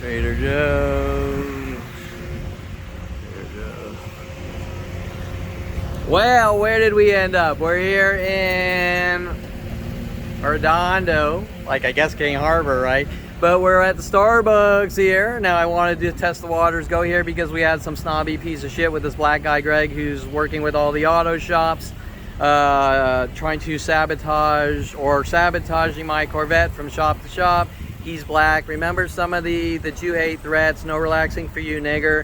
Trader Joe's. Trader Joe's. Well, where did we end up? We're here in Redondo, like I guess King Harbor, right? But we're at the Starbucks here. Now I wanted to test the waters, go here because we had some snobby piece of shit with this black guy, Greg, who's working with all the auto shops, trying to sabotaging my Corvette from shop to shop. He's black. Remember some of the Jew hate threats, no relaxing for you, nigger,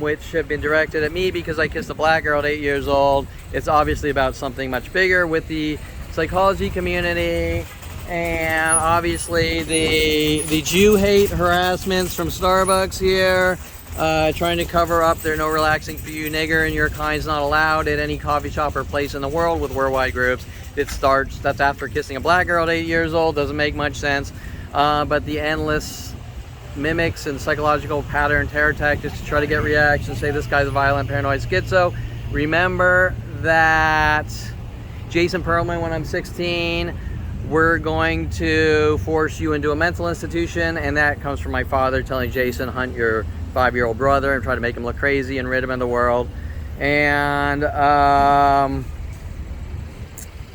which have been directed at me because I kissed a black girl at 8 years old. It's obviously about something much bigger with the psychology community, and obviously the Jew hate harassments from Starbucks here, trying to cover up their no relaxing for you, nigger, and your kind's not allowed at any coffee shop or place in the world with worldwide groups. That's after kissing a black girl at 8 years old. Doesn't make much sense. But the endless mimics and psychological pattern terror tactics to try to get reactions, say this guy's a violent, paranoid schizo. Remember that Jason Perlman, when I'm 16, we're going to force you into a mental institution, and that comes from my father telling Jason, hunt your 5-year-old brother and try to make him look crazy and rid him of the world. And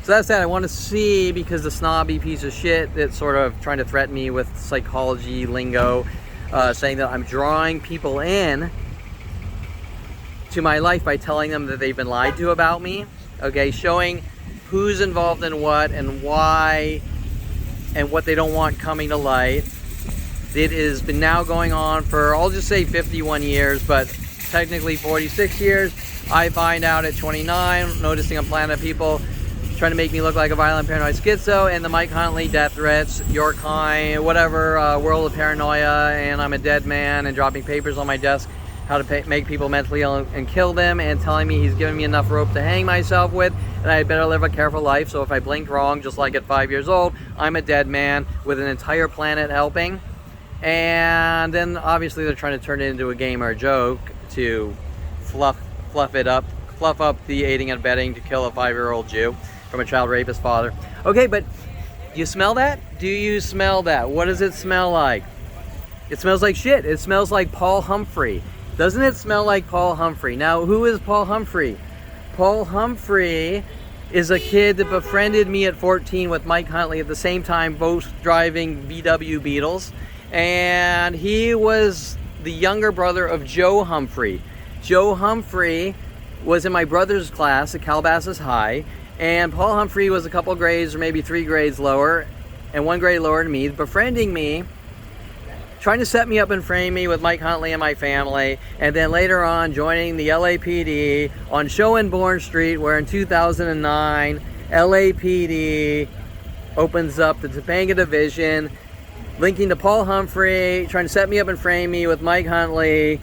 so that's that. I want to see, because the snobby piece of shit that's sort of trying to threaten me with psychology lingo, saying that I'm drawing people in to my life by telling them that they've been lied to about me. Okay, showing who's involved in what and why and what they don't want coming to light. It has been now going on for, I'll just say 51 years, but technically 46 years. I find out at 29, noticing a plan of people trying to make me look like a violent, paranoid schizo, and the Mike Huntley death threats, your kind, whatever, world of paranoia, and I'm a dead man, and dropping papers on my desk, how to make people mentally ill and kill them, and telling me he's giving me enough rope to hang myself with, and I better live a careful life, so if I blink wrong, just like at 5 years old, I'm a dead man with an entire planet helping. And then obviously they're trying to turn it into a game or a joke to fluff up the aiding and abetting to kill a 5-year-old Jew from a child rapist father. Okay, but you smell that? Do you smell that? What does it smell like? It smells like shit. It smells like Paul Humphry. Doesn't it smell like Paul Humphry? Now, who is Paul Humphry? Paul Humphry is a kid that befriended me at 14 with Mike Huntley at the same time, both driving VW Beetles. And he was the younger brother of Joe Humphry. Joe Humphry was in my brother's class at Calabasas High, and Paul Humphry was a couple grades or maybe 3 grades lower and 1 grade lower than me, befriending me, trying to set me up and frame me with Mike Huntley and my family, and then later on joining the LAPD on Show and Bourne Street, where in 2009 LAPD opens up the Topanga Division, linking to Paul Humphry, trying to set me up and frame me with Mike Huntley,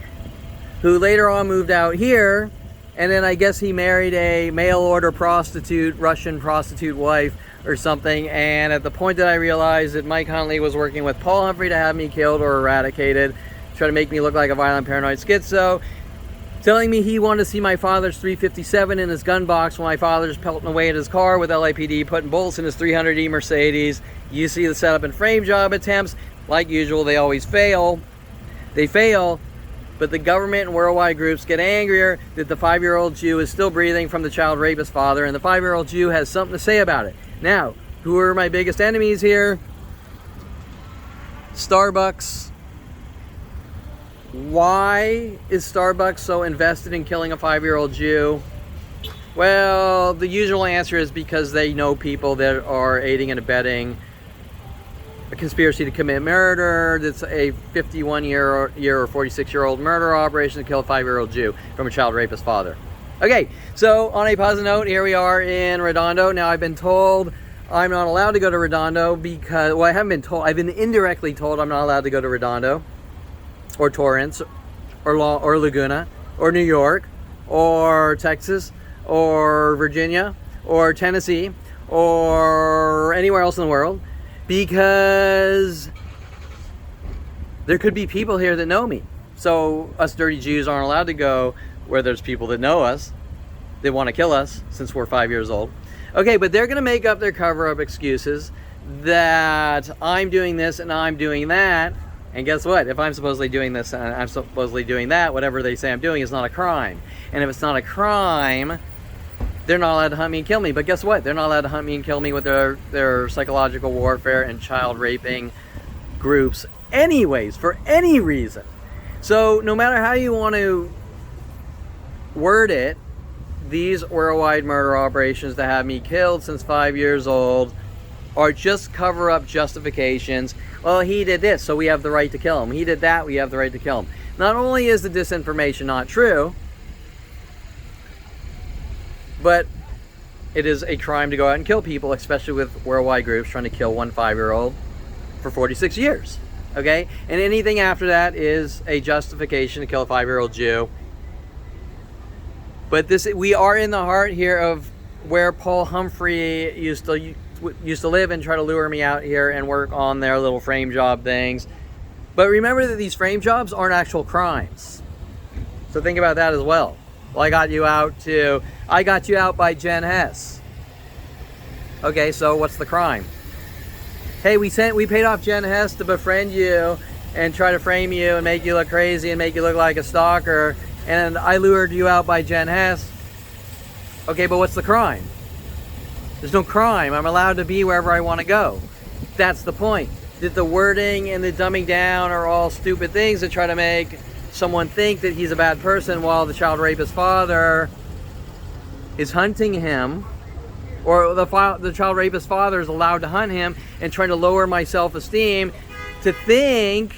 who later on moved out here, and then I guess he married a mail-order prostitute, Russian prostitute wife or something, and at the point that I realized that Mike Huntley was working with Paul Humphry to have me killed or eradicated, trying to make me look like a violent, paranoid schizo, telling me he wanted to see my father's 357 in his gun box while my father's pelting away at his car with LAPD, putting bullets in his 300E Mercedes. You see the setup and frame job attempts. Like usual, they always fail. They fail, but the government and worldwide groups get angrier that the 5-year-old Jew is still breathing from the child rapist father, and the 5-year-old Jew has something to say about it. Now, who are my biggest enemies here? Starbucks. Why is Starbucks so invested in killing a 5-year-old Jew? Well, the usual answer is because they know people that are aiding and abetting a conspiracy to commit murder. That's a 51-year or 46-year-old murder operation to kill a 5-year-old Jew from a child rapist father. Okay, so on a positive note, here we are in Redondo. Now, I've been told I'm not allowed to go to Redondo because, well, I haven't been told, I've been indirectly told I'm not allowed to go to Redondo, or Torrance, or Laguna, or New York, or Texas, or Virginia, or Tennessee, or anywhere else in the world, because there could be people here that know me. So us dirty Jews aren't allowed to go where there's people that know us, that want to kill us since we're 5 years old. Okay, but they're going to make up their cover-up excuses that I'm doing this and I'm doing that And guess what? If I'm supposedly doing this and I'm supposedly doing that, whatever they say I'm doing is not a crime. And if it's not a crime, they're not allowed to hunt me and kill me. But guess what? They're not allowed to hunt me and kill me with their psychological warfare and child raping groups anyways, for any reason. So no matter how you want to word it, these worldwide murder operations that have me killed since 5 years old are just cover-up justifications. Well, he did this, so we have the right to kill him. He did that, we have the right to kill him. Not only is the disinformation not true, but it is a crime to go out and kill people, especially with worldwide groups trying to kill one 5-year-old for 46 years. Okay? And anything after that is a justification to kill a 5-year-old Jew. But we are in the heart here of where Paul Humphry used to live and try to lure me out here and work on their little frame job things. But remember that these frame jobs aren't actual crimes. So think about that as well. Well, I got you out by Jen Hess. Okay, so what's the crime? Hey, we paid off Jen Hess to befriend you and try to frame you and make you look crazy and make you look like a stalker, and I lured you out by Jen Hess. Okay, but what's the crime? There's no crime. I'm allowed to be wherever I want to go. That's the point. That the wording and the dumbing down are all stupid things that try to make someone think that he's a bad person while the child rapist father is hunting him, or the child rapist father is allowed to hunt him and trying to lower my self-esteem to think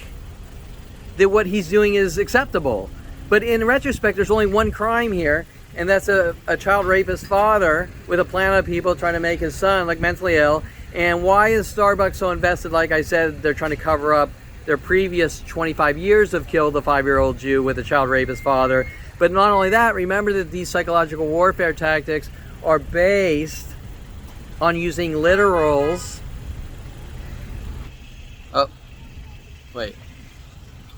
that what he's doing is acceptable. But in retrospect, there's only one crime here, and that's a child rapist father with a plan of people trying to make his son look mentally ill. And why is Starbucks so invested? Like I said, they're trying to cover up their previous 25 years of killed a 5-year-old Jew with a child rapist father. But not only that, remember that these psychological warfare tactics are based on using literals. Oh, wait.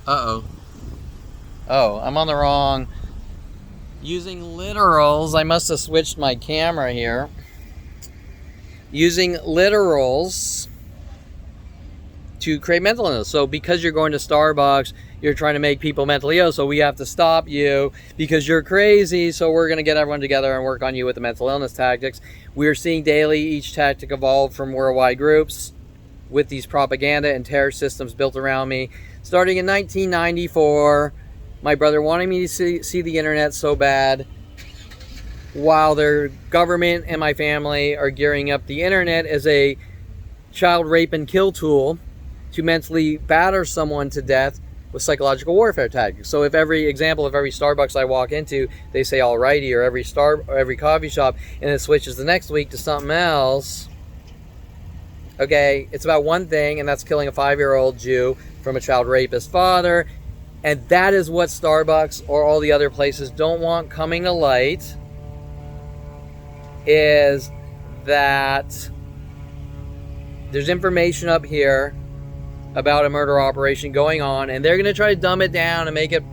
Uh-oh. Oh, I'm on the wrong. Using literals, I must have switched my camera here. Using literals to create mental illness. So because you're going to Starbucks, you're trying to make people mentally ill, so we have to stop you because you're crazy, so we're going to get everyone together and work on you with the mental illness tactics. We're seeing daily each tactic evolve from worldwide groups with these propaganda and terror systems built around me. Starting in 1994, my brother wanted me to see the internet so bad, while their government and my family are gearing up the internet as a child rape and kill tool to mentally batter someone to death with psychological warfare tactics. So if every Starbucks I walk into, they say alrighty, or every coffee shop, and it switches the next week to something else, okay, it's about one thing, and that's killing a 5-year-old Jew from a child rapist father. And that is what Starbucks or all the other places don't want coming to light, is that there's information up here about a murder operation going on, and they're going to try to dumb it down and make it,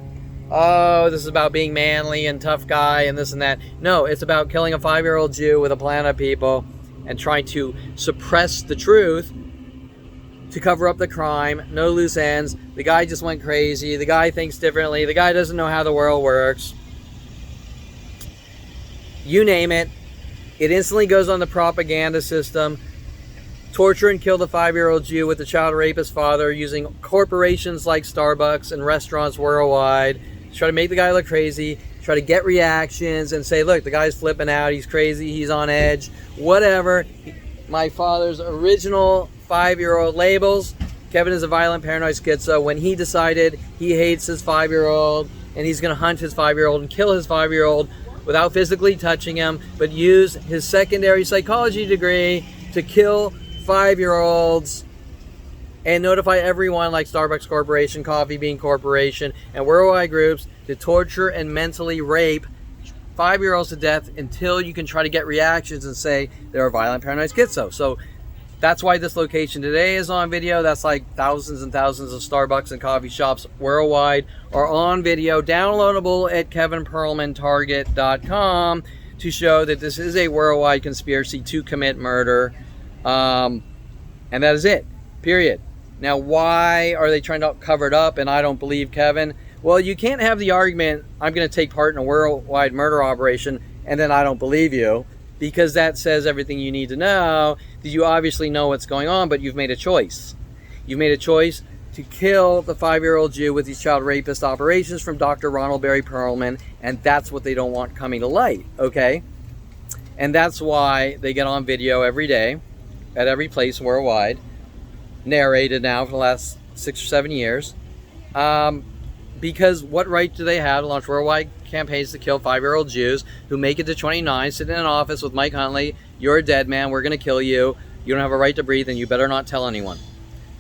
oh, this is about being manly and tough guy and this and that. No, it's about killing a 5-year-old Jew with a plan of people and trying to suppress the truth to cover up the crime. No loose ends. The guy just went crazy. The guy thinks differently. The guy doesn't know how the world works. You name it. It instantly goes on the propaganda system. Torture and kill the 5-year-old Jew with the child rapist father using corporations like Starbucks and restaurants worldwide. Try to make the guy look crazy. Try to get reactions and say, look, the guy's flipping out. He's crazy. He's on edge. Whatever. My father's original 5-year-old labels. Kevin is a violent paranoid schizo. When he decided he hates his 5-year-old and he's going to hunt his 5-year-old and kill his 5-year-old without physically touching him, but use his secondary psychology degree to kill 5-year-olds and notify everyone like Starbucks Corporation, Coffee Bean Corporation, and worldwide groups to torture and mentally rape 5-year-olds to death until you can try to get reactions and say they're a violent paranoid schizo. So that's why this location today is on video. That's like thousands and thousands of Starbucks and coffee shops worldwide are on video, downloadable at kevinperlmantarget.com to show that this is a worldwide conspiracy to commit murder. And that is it. Period. Now, why are they trying to cover it up and I don't believe Kevin? Well, you can't have the argument, I'm going to take part in a worldwide murder operation and then I don't believe you, because that says everything you need to know, that you obviously know what's going on, but you've made a choice. You've made a choice to kill the 5-year-old Jew with these child rapist operations from Dr. Ronald Barry Perlman, and that's what they don't want coming to light, okay? And that's why they get on video every day at every place worldwide, narrated now for the last 6 or 7 years, because what right do they have to launch worldwide campaigns to kill 5-year-old Jews who make it to 29, sit in an office with Mike Huntley, you're a dead man, we're going to kill you, you don't have a right to breathe, and you better not tell anyone,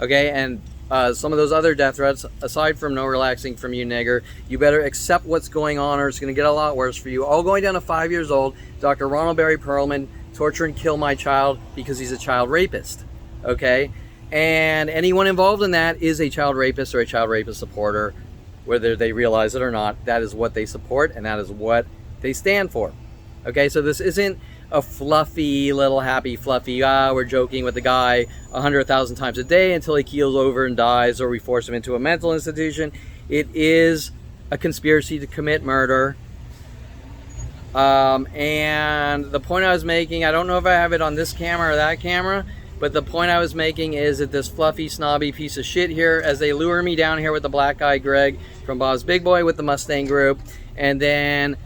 okay? And some of those other death threats, aside from no relaxing from you, nigger, you better accept what's going on or it's going to get a lot worse for you. All going down to 5 years old, Dr. Ronald Barry Perlman, torture and kill my child because he's a child rapist, okay? And anyone involved in that is a child rapist or a child rapist supporter, whether they realize it or not. That is what they support and that is what they stand for, okay? So this isn't a fluffy little happy fluffy, we're joking with the guy 100,000 times a day until he keels over and dies, or we force him into a mental institution. It is a conspiracy to commit murder. And the point I was making, I don't know if I have it on this camera or that camera, but the point I was making is that this fluffy snobby piece of shit here, as they lure me down here with the black guy Greg from Bob's Big Boy with the Mustang Group, and then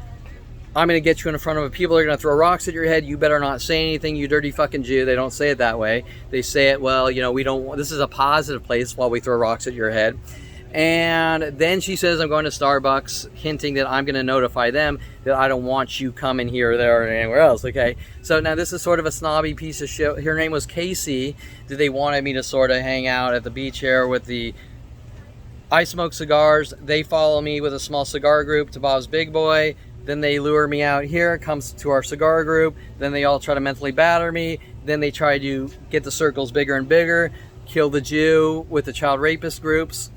I'm going to get you in front of people that are going to throw rocks at your head. You better not say anything, you dirty fucking Jew. They don't say it that way. They say it, well, you know, we don't, this is a positive place while we throw rocks at your head. And then she says, I'm going to Starbucks, hinting that I'm going to notify them that I don't want you coming here or there or anywhere else, okay? So now this is sort of a snobby piece of shit. Her name was Casey. They wanted me to sort of hang out at the beach here with the... I smoke cigars. They follow me with a small cigar group to Bob's Big Boy. Then they lure me out here, comes to our cigar group. Then they all try to mentally batter me. Then they try to get the circles bigger and bigger, kill the Jew with the child rapist groups.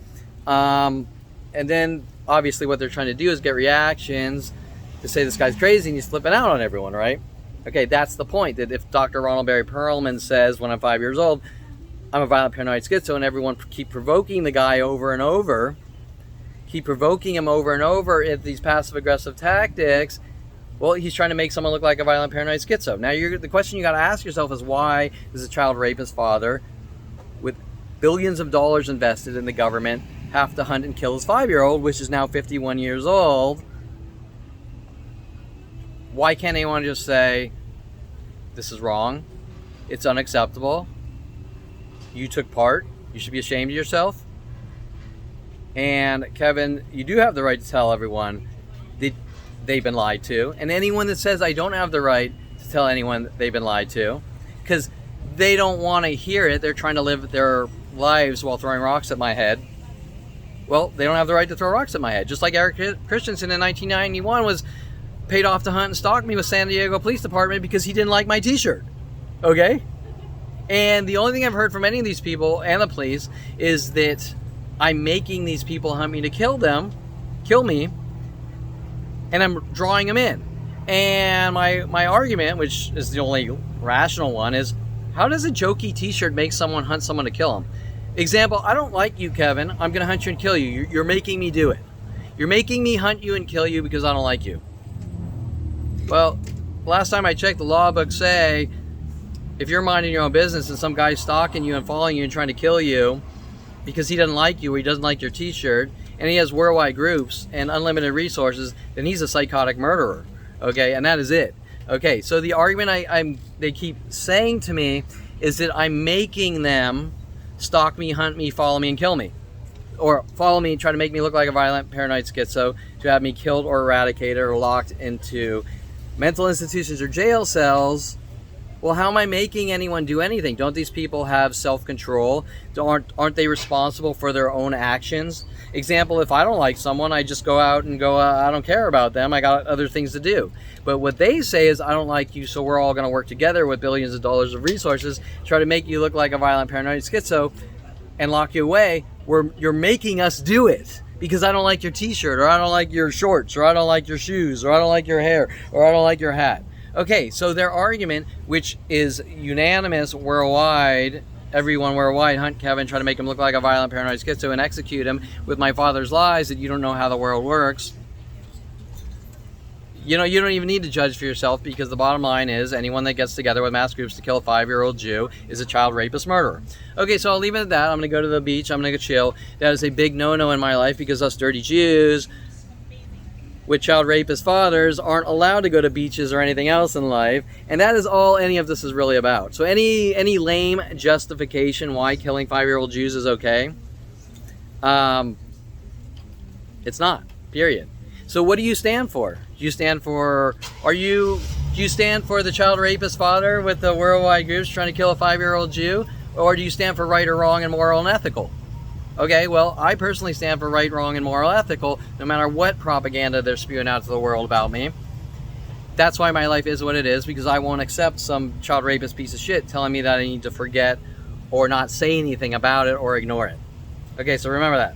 And then obviously what they're trying to do is get reactions to say this guy's crazy and he's flipping out on everyone, right? Okay, that's the point, that if Dr. Ronald Barry Perlman says when I'm 5 years old, I'm a violent paranoid schizo, and everyone keep provoking the guy over and over, keep provoking him over and over at these passive-aggressive tactics, well, he's trying to make someone look like a violent paranoid schizo. Now, the question you got to ask yourself is, why does a child rapist father with billions of dollars invested in the government have to hunt and kill his 5-year-old, which is now 51 years old? Why can't anyone just say, this is wrong, it's unacceptable, you took part, you should be ashamed of yourself? And Kevin, you do have the right to tell everyone that they've been lied to. And anyone that says I don't have the right to tell anyone that they've been lied to, because they don't want to hear it, they're trying to live their lives while throwing rocks at my head. Well, they don't have the right to throw rocks at my head. Just like Eric Christensen in 1991 was paid off to hunt and stalk me with San Diego Police Department because he didn't like my t-shirt. Okay? And the only thing I've heard from any of these people and the police is that I'm making these people hunt me to kill me, and I'm drawing them in. And my argument, which is the only rational one, is how does a jokey t-shirt make someone hunt someone to kill them? Example, I don't like you, Kevin. I'm going to hunt you and kill you. You're making me do it. You're making me hunt you and kill you because I don't like you. Well, last time I checked, the law books say if you're minding your own business and some guy's stalking you and following you and trying to kill you because he doesn't like you or he doesn't like your t-shirt, and he has worldwide groups and unlimited resources, then he's a psychotic murderer. Okay, and that is it. Okay, so the argument they keep saying to me is that I'm making them stalk me, hunt me, follow me, and kill me. Or follow me and try to make me look like a violent paranoid schizo, to have me killed or eradicated or locked into mental institutions or jail cells. Well, how am I making anyone do anything? Don't these people have self-control? Aren't they responsible for their own actions? Example, if I don't like someone, I just go out and go, I don't care about them, I got other things to do. But what they say is, I don't like you, so we're all going to work together with billions of dollars of resources, try to make you look like a violent paranoid schizo and lock you away, where you're making us do it because I don't like your t-shirt, or I don't like your shorts, or I don't like your shoes, or I don't like your hair, or I don't like your hat. Okay, so their argument, which is unanimous worldwide everyone wear white, hunt Kevin, try to make him look like a violent, paranoid schizo, and execute him with my father's lies that you don't know how the world works. You know, you don't even need to judge for yourself, because the bottom line is anyone that gets together with mass groups to kill a 5-year-old Jew is a child rapist murderer. Okay, so I'll leave it at that. I'm going to go to the beach. I'm going to go chill. That is a big no-no in my life, because us dirty Jews with child rapist fathers aren't allowed to go to beaches or anything else in life. And that is all any of this is really about. So any lame justification why killing 5-year-old Jews is okay, it's not, period. So what do you stand for? Do you stand for, do you stand for the child rapist father with the worldwide groups trying to kill a 5-year-old Jew? Or do you stand for right or wrong and moral and ethical? Okay, well, I personally stand for right, wrong, and moral ethical, no matter what propaganda they're spewing out to the world about me. That's why my life is what it is, because I won't accept some child rapist piece of shit telling me that I need to forget or not say anything about it or ignore it. Okay, so remember that.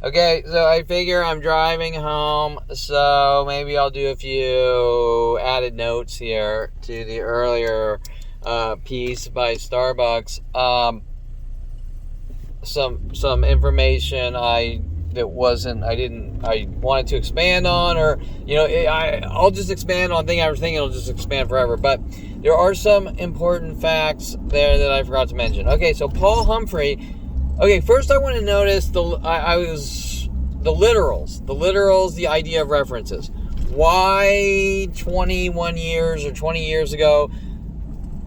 Okay, so I figure I'm driving home, so maybe I'll do a few added notes here to the earlier piece by Starbucks. Some information I wanted to expand on, or I'll just expand on thing I was thinking. It'll just expand forever. But there are some important facts there that I forgot to mention. Okay, so Paul Humphry. Okay, first I want to notice the literals, the idea of references. Why 21 years or 20 years ago,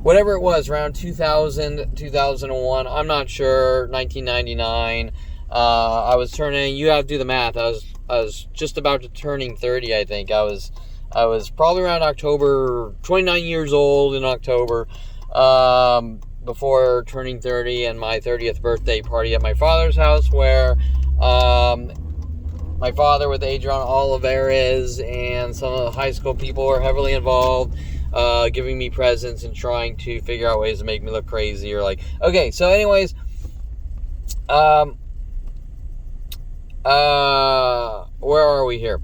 whatever it was, around 2000, 2001, I'm not sure, 1999, I was turning, you have to do the math, I was just about to turning 30, I think. I was probably around October, 29 years old in October, before turning 30, and my 30th birthday party at my father's house, where my father with Adrian Olivares and some of the high school people were heavily involved, giving me presents and trying to figure out ways to make me look crazy, or like, okay, so anyways, where are we here?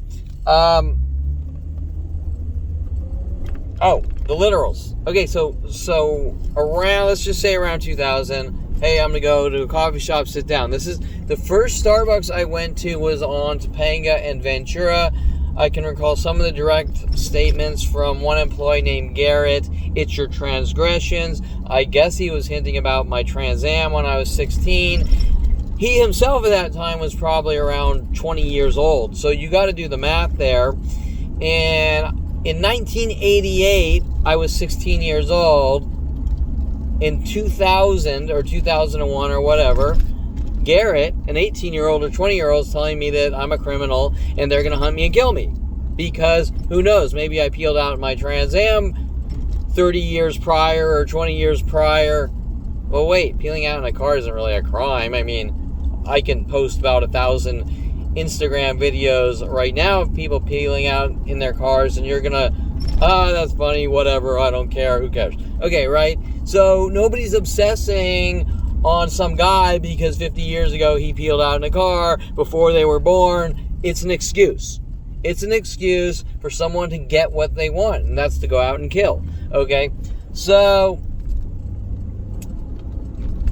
The literals. Okay, so around, let's just say around 2000, hey, I'm gonna go to a coffee shop, sit down. This is the first Starbucks I went to, was on Topanga and Ventura. I can recall some of the direct statements from one employee named Garrett. It's your transgressions. I guess he was hinting about my Trans Am when I was 16. He himself at that time was probably around 20 years old. So you got to do the math there. And in 1988, I was 16 years old. In 2000 or 2001 or whatever, Garrett, an 18-year-old or 20-year-old, is telling me that I'm a criminal and they're going to hunt me and kill me. Because, who knows, maybe I peeled out my Trans Am 30 years prior or 20 years prior. Well, wait, peeling out in a car isn't really a crime. I mean, I can post about 1,000 Instagram videos right now of people peeling out in their cars, and you're going to, that's funny, whatever, I don't care, who cares? Okay, right? So, nobody's obsessing on some guy because 50 years ago he peeled out in a car before they were born. It's an excuse. It's an excuse for someone to get what they want, and that's to go out and kill. Okay? So,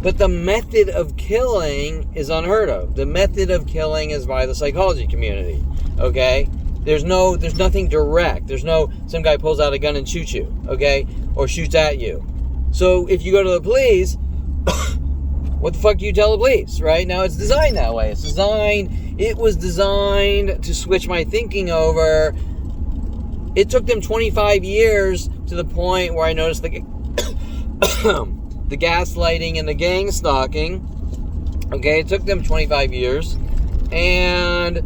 but the method of killing is unheard of. The method of killing is by the psychology community. Okay? There's nothing direct. There's no, some guy pulls out a gun and shoots you. Okay? Or shoots at you. So, if you go to the police, what the fuck do you tell the police, right? Now, it's designed that way. It was designed to switch my thinking over. It took them 25 years to the point where I noticed the gaslighting and the gang stalking. Okay, it took them 25 years. And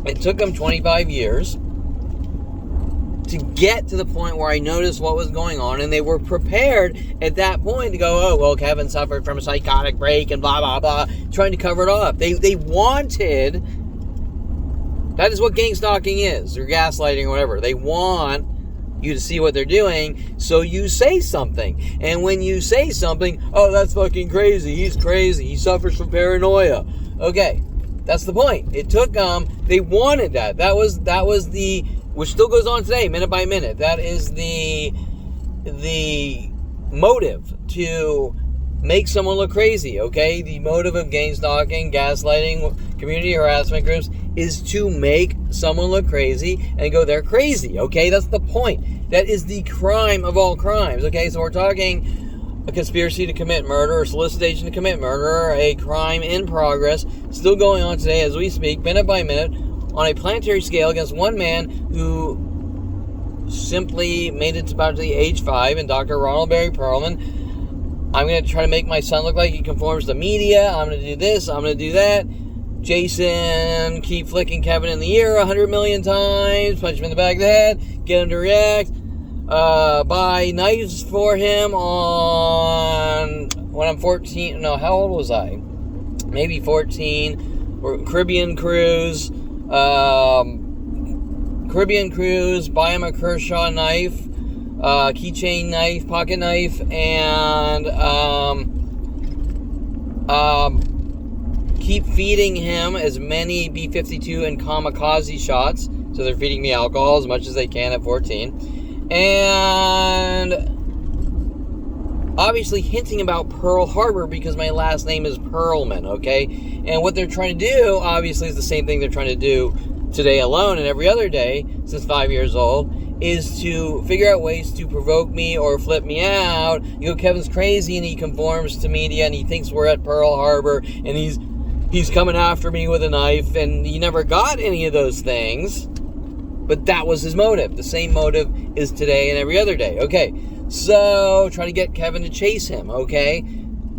it took them 25 years to get to the point where I noticed what was going on, and they were prepared at that point to go, oh, well, Kevin suffered from a psychotic break and blah, blah, blah, trying to cover it up. They wanted, that is what gang stalking is, or gaslighting or whatever. They want you to see what they're doing, so you say something. And when you say something, oh, that's fucking crazy, he's crazy, he suffers from paranoia. Okay, that's the point. It took they wanted that. That was the, which still goes on today, minute by minute. That is the the motive to make someone look crazy, okay? The motive of gang stalking, gaslighting, community harassment groups is to make someone look crazy and go, they're crazy, okay? That's the point. That is the crime of all crimes, okay? So we're talking a conspiracy to commit murder, or solicitation to commit murder, a crime in progress, still going on today as we speak, minute by minute, on a planetary scale against one man who simply made it to about the age 5, and Dr. Ronald Barry Perlman. I'm going to try to make my son look like he conforms to media. I'm going to do this. I'm going to do that. Jason, keep flicking Kevin in the ear 100 million times. Punch him in the back of the head. Get him to react. Buy knives for him on... when I'm 14. No, how old was I? Maybe 14. Or Caribbean cruise. Buy him a Kershaw knife. Keychain knife, pocket knife, and keep feeding him as many B-52 and kamikaze shots. So they're feeding me alcohol as much as they can at 14. And obviously hinting about Pearl Harbor because my last name is Perlman, okay? And what they're trying to do, obviously, is the same thing they're trying to do today alone and every other day since 5 years old, is to figure out ways to provoke me or flip me out. You know, Kevin's crazy and he conforms to media and he thinks we're at Pearl Harbor and he's coming after me with a knife, and he never got any of those things. But that was his motive. The same motive is today and every other day. Okay, so try to get Kevin to chase him, okay?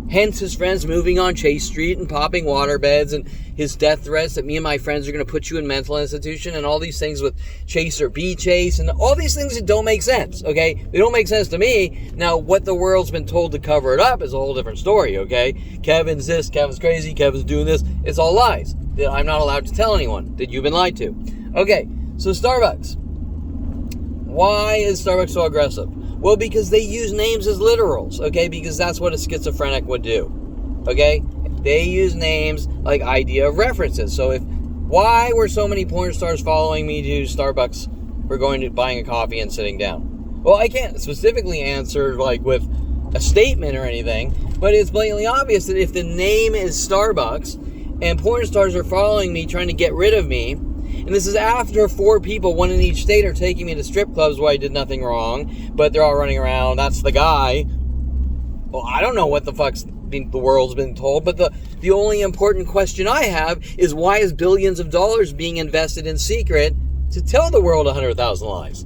Hence his friends moving on Chase Street and popping water beds, and his death threats that me and my friends are going to put you in mental institution, and all these things with Chase or be Chase, and all these things that don't make sense, okay? They don't make sense to me. Now, what the world's been told to cover it up is a whole different story, okay? Kevin's this, Kevin's crazy, Kevin's doing this. It's all lies that I'm not allowed to tell anyone that you've been lied to. Okay, so Starbucks. Why is Starbucks so aggressive? Well, because they use names as literals, okay? Because that's what a schizophrenic would do, okay? They use names like idea of references. So why were so many porn stars following me to Starbucks for going to buying a coffee and sitting down? Well, I can't specifically answer like with a statement or anything, but it's blatantly obvious that if the name is Starbucks and porn stars are following me trying to get rid of me, and this is after 4 people, one in each state, are taking me to strip clubs where I did nothing wrong, but they're all running around, that's the guy. Well, I don't know what the fuck's the world's been told, but the only important question I have is why is billions of dollars being invested in secret to tell the world 100,000 lies?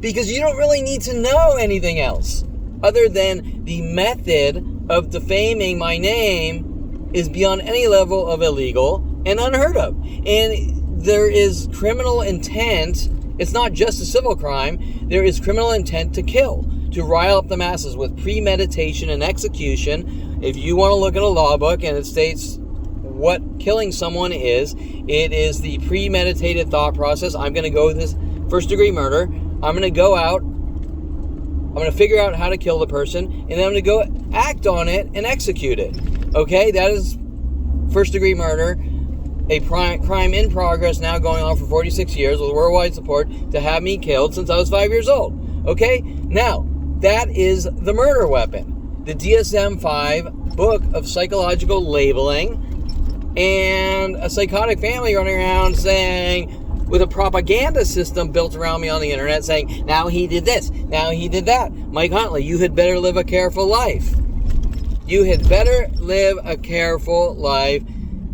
Because you don't really need to know anything else other than the method of defaming my name is beyond any level of illegal and unheard of. And there is criminal intent. It's not just a civil crime. There is criminal intent to kill, to rile up the masses with premeditation and execution. If you want to look at a law book and it states what killing someone is, it is the premeditated thought process. I'm going to go with this first degree murder. I'm going to go out. I'm going to figure out how to kill the person, and then I'm going to go act on it and execute it. Okay, that is first degree murder. A crime in progress now going on for 46 years with worldwide support to have me killed since I was 5 years old. Okay? Now, that is the murder weapon. The DSM-5 book of psychological labeling, and a psychotic family running around saying, with a propaganda system built around me on the internet saying, now he did this, now he did that. Mike Huntley, you had better live a careful life. You had better live a careful life.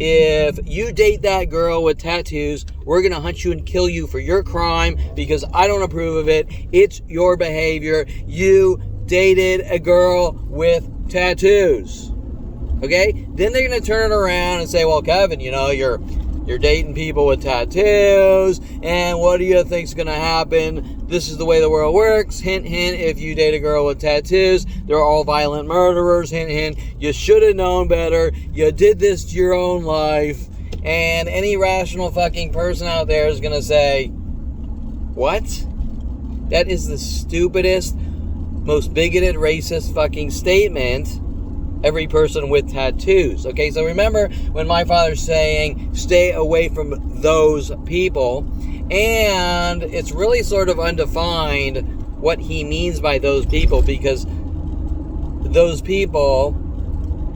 If you date that girl with tattoos, we're going to hunt you and kill you for your crime because I don't approve of it. It's your behavior. You dated a girl with tattoos. Okay? Then they're going to turn it around and say, well, Kevin, you know, you're dating people with tattoos, and what do you think's going to happen? This is the way the world works. Hint, hint, if you date a girl with tattoos, they're all violent murderers. Hint, hint, you should have known better. You did this to your own life. And any rational fucking person out there is going to say, what? That is the stupidest, most bigoted, racist fucking statement. Every person with tattoos. Okay, so remember when my father's saying, stay away from those people, and it's really sort of undefined what he means by those people, because those people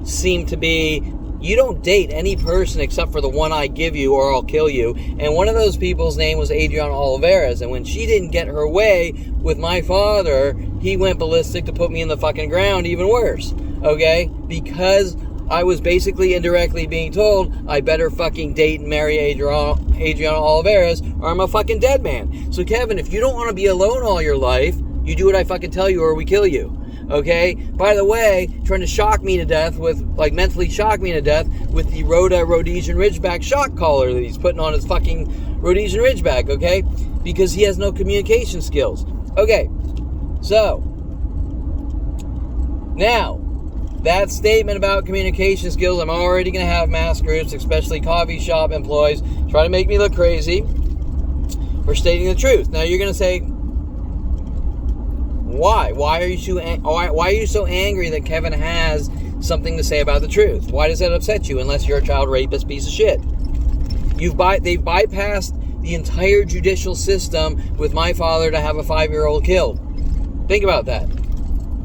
seem to be, you don't date any person except for the one I give you or I'll kill you. And one of those people's name was Adriana Olivares. And when she didn't get her way with my father, he went ballistic to put me in the fucking ground, even worse. Okay? Because I was basically indirectly being told I better fucking date and marry Adriana Olivares or I'm a fucking dead man. So Kevin, if you don't want to be alone all your life, you do what I fucking tell you or we kill you. Okay? By the way, trying to shock me to death with, like, mentally shock me to death with the Rhodesian Ridgeback shock collar that he's putting on his fucking Rhodesian Ridgeback, okay? Because he has no communication skills. Okay, so, now, that statement about communication skills, I'm already going to have mass groups, especially coffee shop employees, try to make me look crazy for stating the truth. Now, you're going to say, why? Why are you so angry that Kevin has something to say about the truth? Why does that upset you? Unless you're a child rapist piece of shit. They've bypassed the entire judicial system with my father to have a 5-year-old killed. Think about that.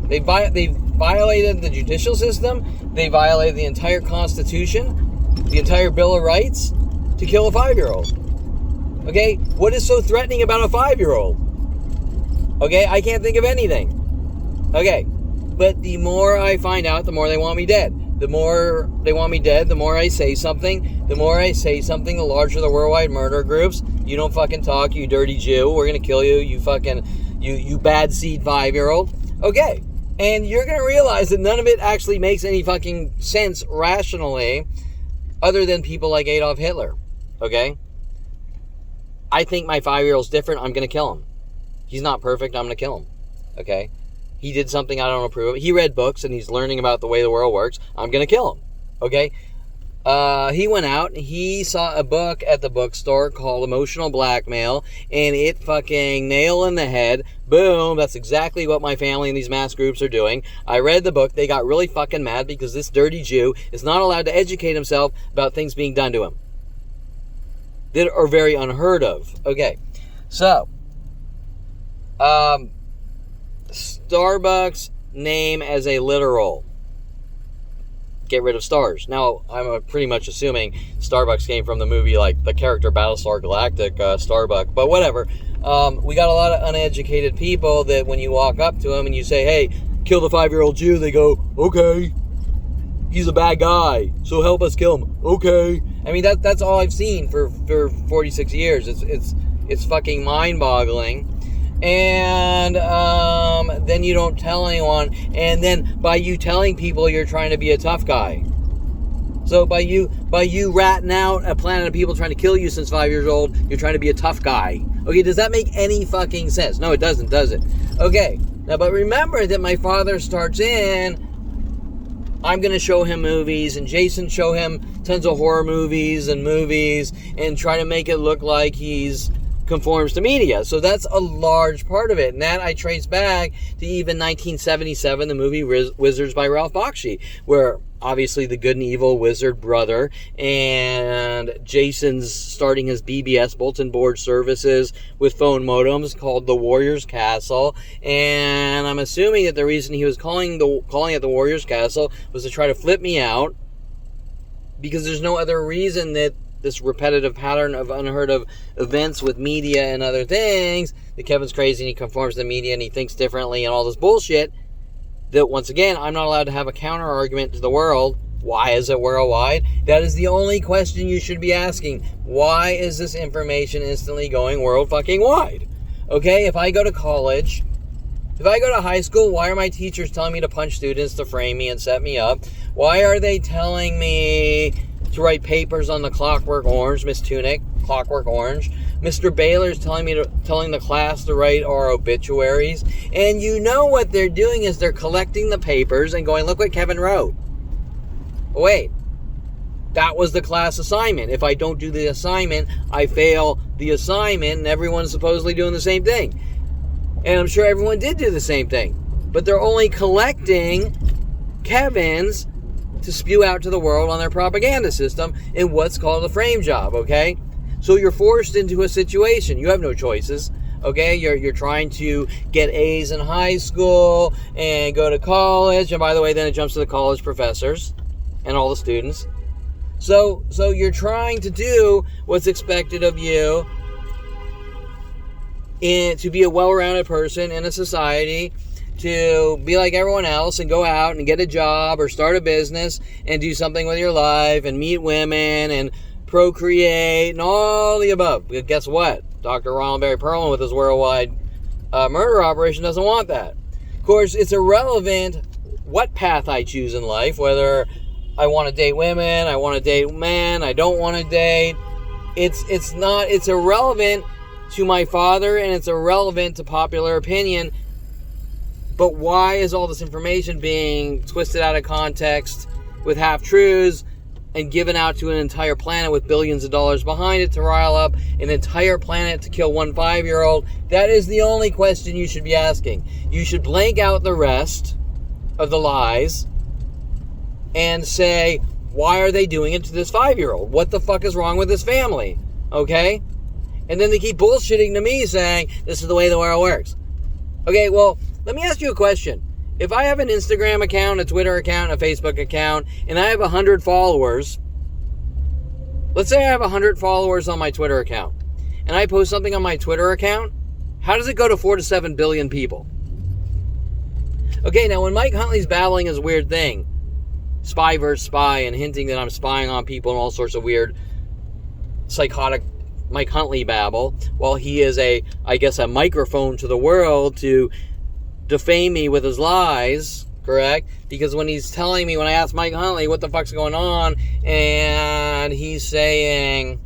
They violated the judicial system. They violated the entire Constitution, the entire Bill of Rights, to kill a 5-year-old. Okay? What is so threatening about a 5-year-old? Okay, I can't think of anything. Okay, but the more I find out, the more they want me dead. The more they want me dead, the more I say something. The more I say something, the larger the worldwide murder groups. You don't fucking talk, you dirty Jew. We're gonna kill you, you fucking, you bad seed 5-year-old. Okay, and you're gonna realize that none of it actually makes any fucking sense rationally, other than people like Adolf Hitler. Okay? I think my 5-year-old's different, I'm gonna kill him. He's not perfect, I'm going to kill him. Okay? He did something I don't approve of. He read books and he's learning about the way the world works. I'm going to kill him. Okay? He went out and he saw a book at the bookstore called Emotional Blackmail, and it fucking nail in the head. Boom. That's exactly what my family and these mass groups are doing. I read the book. They got really fucking mad because this dirty Jew is not allowed to educate himself about things being done to him that are very unheard of. Okay. So, Starbucks name as a literal. Get rid of stars. Now, I'm pretty much assuming Starbucks came from the movie, like the character Battlestar Galactica, Starbuck, but whatever. We got a lot of uneducated people that when you walk up to them and you say, hey, kill the 5-year-old Jew, they go, okay, he's a bad guy, so help us kill him. Okay. I mean, that's all I've seen for 46 years. It's fucking mind-boggling. And then you don't tell anyone, and then by you telling people you're trying to be a tough guy. So by you ratting out a planet of people trying to kill you since 5 years old, you're trying to be a tough guy. Okay, does that make any fucking sense? No, it doesn't, does it? Okay, now but remember that my father starts in, I'm going to show him movies, and Jason show him tons of horror movies, and try to make it look like he's conforms to media. So that's a large part of it. And that I trace back to even 1977, the movie Wizards by Ralph Bakshi, where obviously the good and evil wizard brother and Jason's starting his BBS, bulletin board services with phone modems called the Warrior's Castle. And I'm assuming that the reason he was calling it the Warrior's Castle was to try to flip me out, because there's no other reason that this repetitive pattern of unheard of events with media and other things, that Kevin's crazy and he conforms to the media and he thinks differently and all this bullshit, that once again, I'm not allowed to have a counter argument to the world. Why is it worldwide? That is the only question you should be asking. Why is this information instantly going world fucking wide? Okay, if I go to college, if I go to high school, why are my teachers telling me to punch students to frame me and set me up? Why are they telling me to write papers on the Clockwork Orange, Miss Tunic, Clockwork Orange? Mr. Baylor's telling the class to write our obituaries. And you know what they're doing is they're collecting the papers and going, look what Kevin wrote. Wait, that was the class assignment. If I don't do the assignment, I fail the assignment, and everyone's supposedly doing the same thing. And I'm sure everyone did do the same thing. But they're only collecting Kevin's to spew out to the world on their propaganda system in what's called a frame job, okay? So you're forced into a situation. You have no choices, Okay, you're trying to get A's in high school and go to college, and by the way, then it jumps to the college professors and all the students. So you're trying to do what's expected of you to be a well-rounded person in a society, to be like everyone else and go out and get a job or start a business and do something with your life and meet women and procreate and all the above. But guess what? Dr. Ronald Barry Perlman with his worldwide murder operation doesn't want that. Of course, it's irrelevant what path I choose in life, whether I want to date women, I want to date men, I don't want to date. It's irrelevant to my father, and it's irrelevant to popular opinion. But why is all this information being twisted out of context with half-truths and given out to an entire planet with billions of dollars behind it to rile up an entire planet to kill one 5-year-old? That is the only question you should be asking. You should blank out the rest of the lies and say, why are they doing it to this 5-year-old? What the fuck is wrong with this family? Okay? And then they keep bullshitting to me saying, this is the way the world works. Okay, well, let me ask you a question. If I have an Instagram account, a Twitter account, a Facebook account, and I have 100 followers, let's say I have 100 followers on my Twitter account, and I post something on my Twitter account, how does it go to 4 to 7 billion people? Okay, now when Mike Huntley's babbling his weird thing, spy versus spy, and hinting that I'm spying on people and all sorts of weird, psychotic Mike Huntley babble, while he is a microphone to the world to defame me with his lies, correct? Because when he's telling me, when I ask Mike Huntley what the fuck's going on, and he's saying,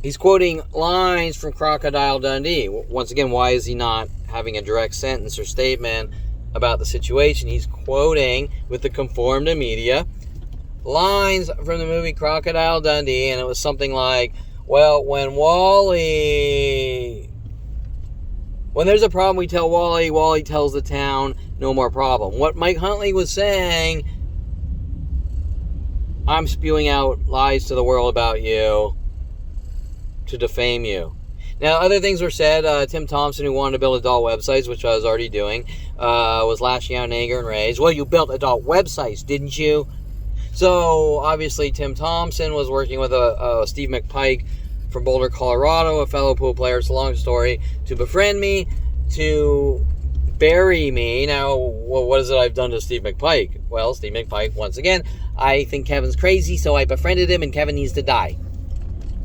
he's quoting lines from Crocodile Dundee. Once again, why is he not having a direct sentence or statement about the situation? He's quoting, with the conformed media, lines from the movie Crocodile Dundee, and it was something like, well, when there's a problem, we tell Wally, Wally tells the town, no more problem. What Mike Huntley was saying, I'm spewing out lies to the world about you to defame you. Now, other things were said. Tim Thompson, who wanted to build adult websites, which I was already doing, was lashing out in anger and rage. Well, you built adult websites, didn't you? So, obviously, Tim Thompson was working with Steve McPike from Boulder, Colorado, a fellow pool player. It's a long story. To befriend me, to bury me. Now, what is it I've done to Steve McPike? Well, Steve McPike, once again, I think Kevin's crazy, so I befriended him, and Kevin needs to die.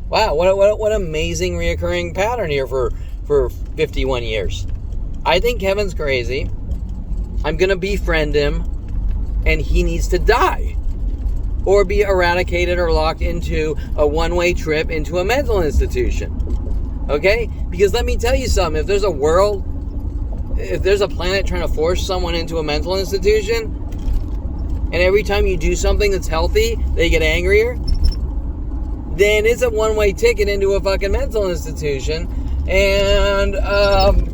Wow, what amazing reoccurring pattern here for 51 years. I think Kevin's crazy. I'm going to befriend him, and he needs to die. Or be eradicated or locked into a one-way trip into a mental institution. Okay? Because let me tell you something. If there's a planet trying to force someone into a mental institution, and every time you do something that's healthy, they get angrier, then it's a one-way ticket into a fucking mental institution. And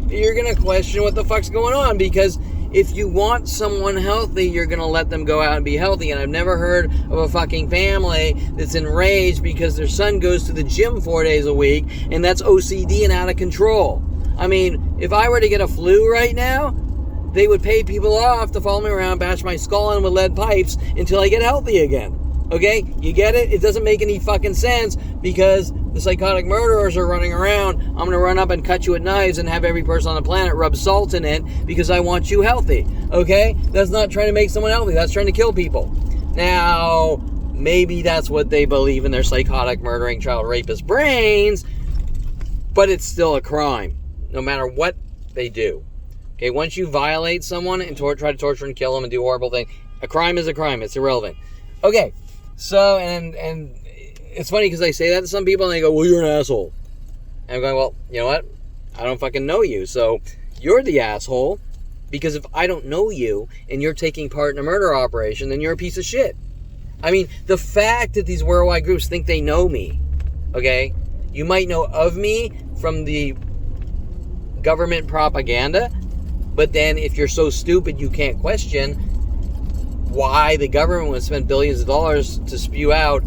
you're going to question what the fuck's going on. Because if you want someone healthy, you're going to let them go out and be healthy. And I've never heard of a fucking family that's enraged because their son goes to the gym 4 days a week, and that's OCD and out of control. I mean, if I were to get a flu right now, they would pay people off to follow me around, bash my skull in with lead pipes until I get healthy again. Okay? You get it? It doesn't make any fucking sense because the psychotic murderers are running around. I'm going to run up and cut you with knives and have every person on the planet rub salt in it because I want you healthy. Okay? That's not trying to make someone healthy. That's trying to kill people. Now, maybe that's what they believe in their psychotic murdering child rapist brains, but it's still a crime, no matter what they do. Okay? Once you violate someone and try to torture and kill them and do horrible things, a crime is a crime. It's irrelevant. Okay. So, and it's funny because I say that to some people and they go, well, you're an asshole. And I'm going, well, you know what? I don't fucking know you. So you're the asshole because if I don't know you and you're taking part in a murder operation, then you're a piece of shit. I mean, the fact that these worldwide groups think they know me, okay? You might know of me from the government propaganda, but then if you're so stupid you can't question why the government would spend billions of dollars to spew out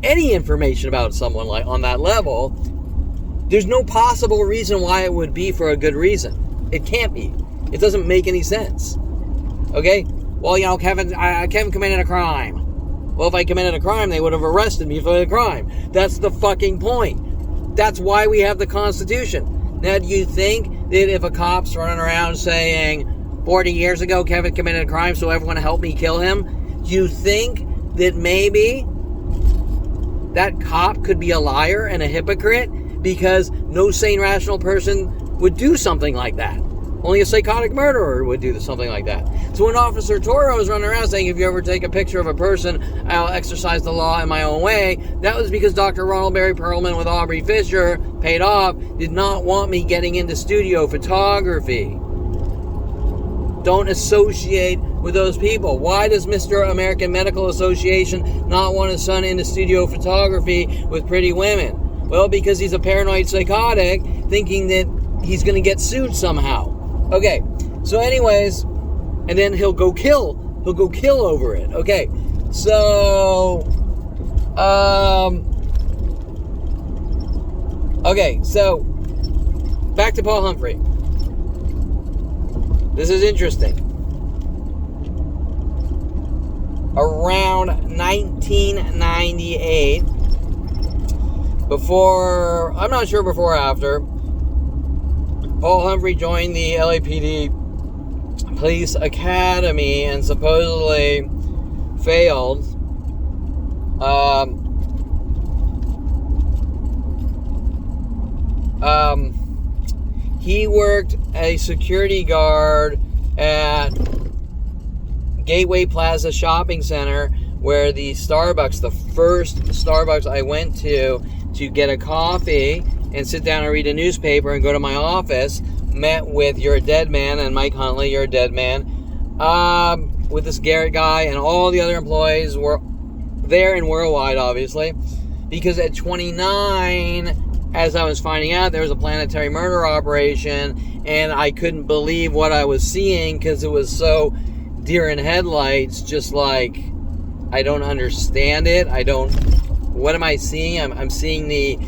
any information about someone like on that level, There's no possible reason why it would be for a good reason. It can't be. It doesn't make any sense. Okay? Well, you know, Kevin committed a crime. Well, if I committed a crime, they would have arrested me for the crime. That's the fucking point. That's why we have the Constitution. Now, do you think that if a cop's running around saying, 40 years ago, Kevin committed a crime, so everyone help me kill him, do you think that maybe that cop could be a liar and a hypocrite? Because no sane, rational person would do something like that. Only a psychotic murderer would do something like that. So when Officer Toro was running around saying, if you ever take a picture of a person, I'll exercise the law in my own way, that was because Dr. Ronald Barry Perlman with Aubrey Fisher, paid off, did not want me getting into studio photography. Don't associate with those people. Why does Mr. American Medical Association not want his son into studio photography with pretty women? Well, because he's a paranoid psychotic thinking that he's going to get sued somehow. Okay, so anyways, and then he'll go kill over it. Okay, so, back to Paul Humphry. This is interesting. Around 1998, I'm not sure before or after, Paul Humphry joined the LAPD Police Academy and supposedly failed. He worked a security guard at Gateway Plaza Shopping Center, where the Starbucks, the first Starbucks I went to get a coffee and sit down and read a newspaper and go to my office, met with You're a Dead Man and Mike Huntley, You're a Dead Man, with this Garrett guy, and all the other employees were there and worldwide, obviously, because at 29, as I was finding out, there was a planetary murder operation, and I couldn't believe what I was seeing because it was so deer in headlights, just like, I don't understand it. What am I seeing? I'm seeing a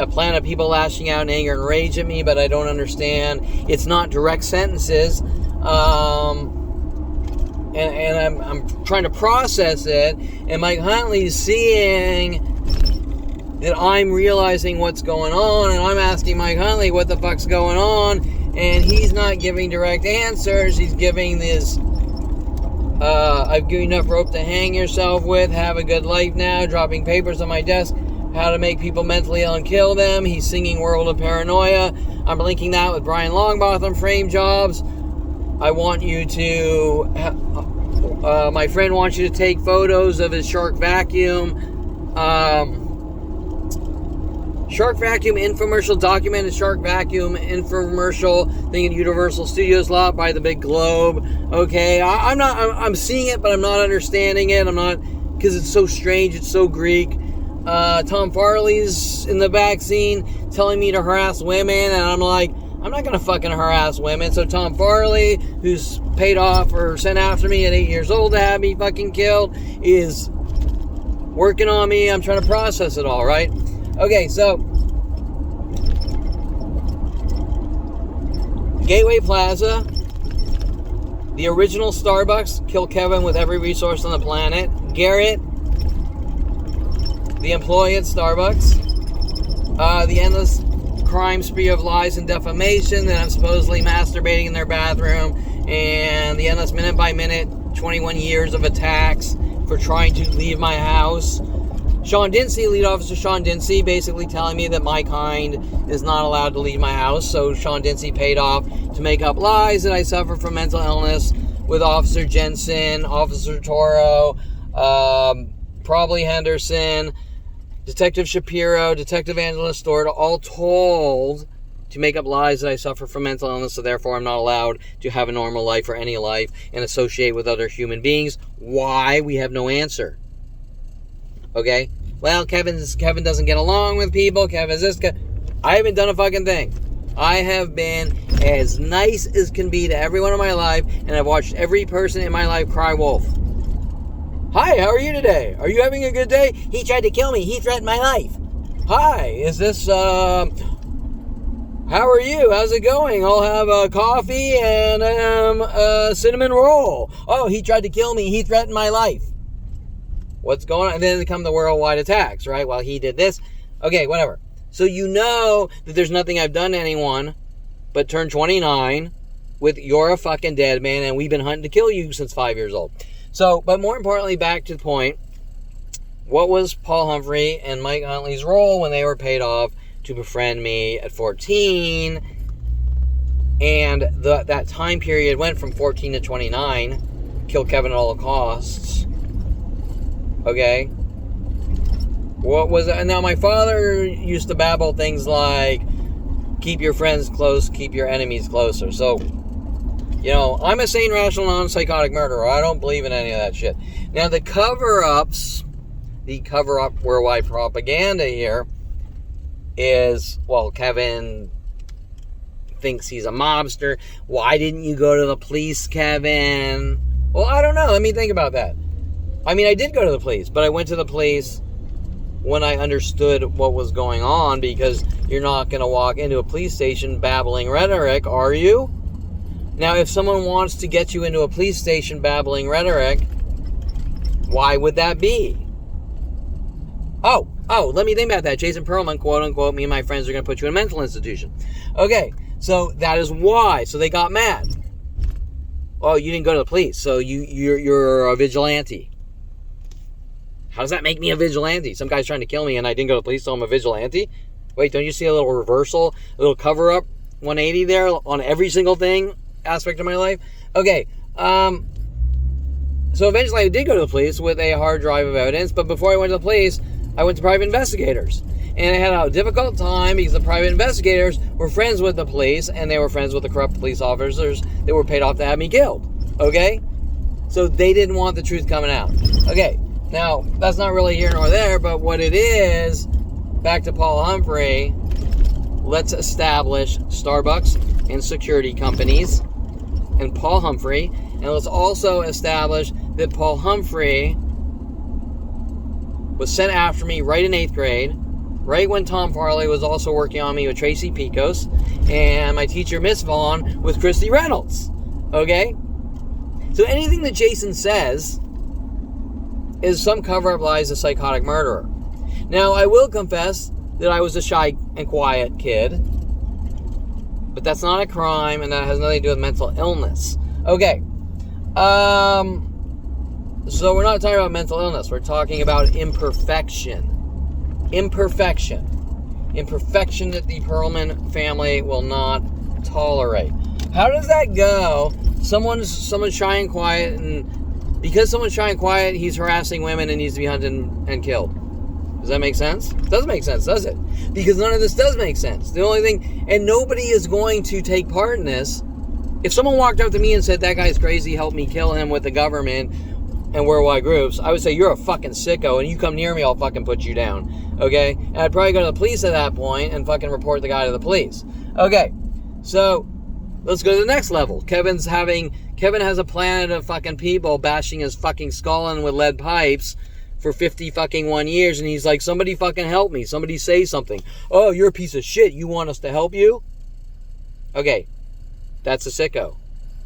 plan of people lashing out in anger and rage at me, but I don't understand. It's not direct sentences. And I'm trying to process it. And Mike Huntley's seeing that I'm realizing what's going on, and I'm asking Mike Huntley what the fuck's going on, and he's not giving direct answers. He's giving this, I've given enough rope to hang yourself with, have a good life now, dropping papers on my desk, how to make people mentally ill and kill them. He's singing World of Paranoia. I'm linking that with Brian Longbotham, Frame Jobs. I want you to, my friend wants you to take photos of his Shark Vacuum. Shark Vacuum infomercial, documented Shark Vacuum infomercial thing at Universal Studios lot by the Big Globe. Okay, I'm seeing it, but I'm not understanding it. I'm not, because it's so strange, it's so Greek. Tom Farley's in the back scene telling me to harass women, and I'm like, I'm not gonna fucking harass women. So Tom Farley, who's paid off or sent after me at 8 years old to have me fucking killed, is working on me. I'm trying to process it all, right? Okay, so Gateway Plaza, the original Starbucks, kill Kevin with every resource on the planet. Garrett, the employee at Starbucks, the endless crime spree of lies and defamation, that I'm supposedly masturbating in their bathroom, and the endless minute by minute 21 years of attacks for trying to leave my house. Sean Dinsey, lead officer Sean Dinsey, basically telling me that my kind is not allowed to leave my house. So Sean Dinsey paid off to make up lies that I suffer from mental illness with Officer Jensen, Officer Toro, probably Henderson, Detective Shapiro, Detective Angela Stewart, all told to make up lies that I suffer from mental illness, so therefore I'm not allowed to have a normal life or any life and associate with other human beings. Why? We have no answer. Okay? Well, Kevin doesn't get along with people. Kevin's this guy. I haven't done a fucking thing. I have been as nice as can be to everyone in my life, and I've watched every person in my life cry wolf. Hi, how are you today? Are you having a good day? He tried to kill me. He threatened my life. Hi, is this, How are you? How's it going? I'll have a coffee and a cinnamon roll. Oh, he tried to kill me. He threatened my life. What's going on? And then come the worldwide attacks, right? Well, he did this. Okay, whatever. So you know that there's nothing I've done to anyone but turn 29 with you're a fucking dead man and we've been hunting to kill you since 5 years old. So, but more importantly, back to the point, what was Paul Humphry and Mike Huntley's role when they were paid off to befriend me at 14? And that time period went from 14 to 29, kill Kevin at all costs. Okay? What was it? And now my father used to babble things like, keep your friends close, keep your enemies closer. So, you know, I'm a sane, rational, non-psychotic murderer. I don't believe in any of that shit. Now, the cover-ups, the cover-up worldwide propaganda here is, well, Kevin thinks he's a mobster. Why didn't you go to the police, Kevin? Well, I don't know. Let me think about that. I mean, I did go to the police, but I went to the police when I understood what was going on, because you're not going to walk into a police station babbling rhetoric, are you? Now, if someone wants to get you into a police station babbling rhetoric, why would that be? Oh, let me think about that. Jason Perlman, quote unquote, me and my friends are going to put you in a mental institution. Okay, so that is why. So they got mad. Oh, you didn't go to the police, so you're a vigilante. How does that make me a vigilante? Some guy's trying to kill me and I didn't go to the police, so I'm a vigilante? Wait, don't you see a little reversal, a little cover-up 180 there on every single thing, aspect of my life? Okay, so eventually I did go to the police with a hard drive of evidence, but before I went to the police, I went to private investigators. And I had a difficult time because the private investigators were friends with the police, and they were friends with the corrupt police officers that were paid off to have me killed. Okay? So they didn't want the truth coming out. Okay, now, that's not really here nor there, but what it is, back to Paul Humphry, let's establish Starbucks and security companies and Paul Humphry, and let's also establish that Paul Humphry was sent after me right in 8th grade, right when Tom Farley was also working on me with Tracy Picos, and my teacher, Miss Vaughn, with Christy Reynolds. Okay? So anything that Jason says is some cover-up lies, a psychotic murderer. Now, I will confess that I was a shy and quiet kid, but that's not a crime, and that has nothing to do with mental illness. Okay, so we're not talking about mental illness. We're talking about imperfection. Imperfection that the Perlman family will not tolerate. How does that go? Someone's shy and quiet, and because someone's shy and quiet, he's harassing women and needs to be hunted and killed. Does that make sense? It doesn't make sense, does it? Because none of this does make sense. The only thing, and nobody is going to take part in this. If someone walked up to me and said, that guy's crazy, help me kill him with the government and worldwide groups, I would say, you're a fucking sicko, and you come near me, I'll fucking put you down. Okay? And I'd probably go to the police at that point and fucking report the guy to the police. Okay, so let's go to the next level. Kevin has a planet of fucking people bashing his fucking skull in with lead pipes for 50 fucking 1 years, and he's like, somebody fucking help me. Somebody say something. Oh, you're a piece of shit. You want us to help you? Okay, that's a sicko.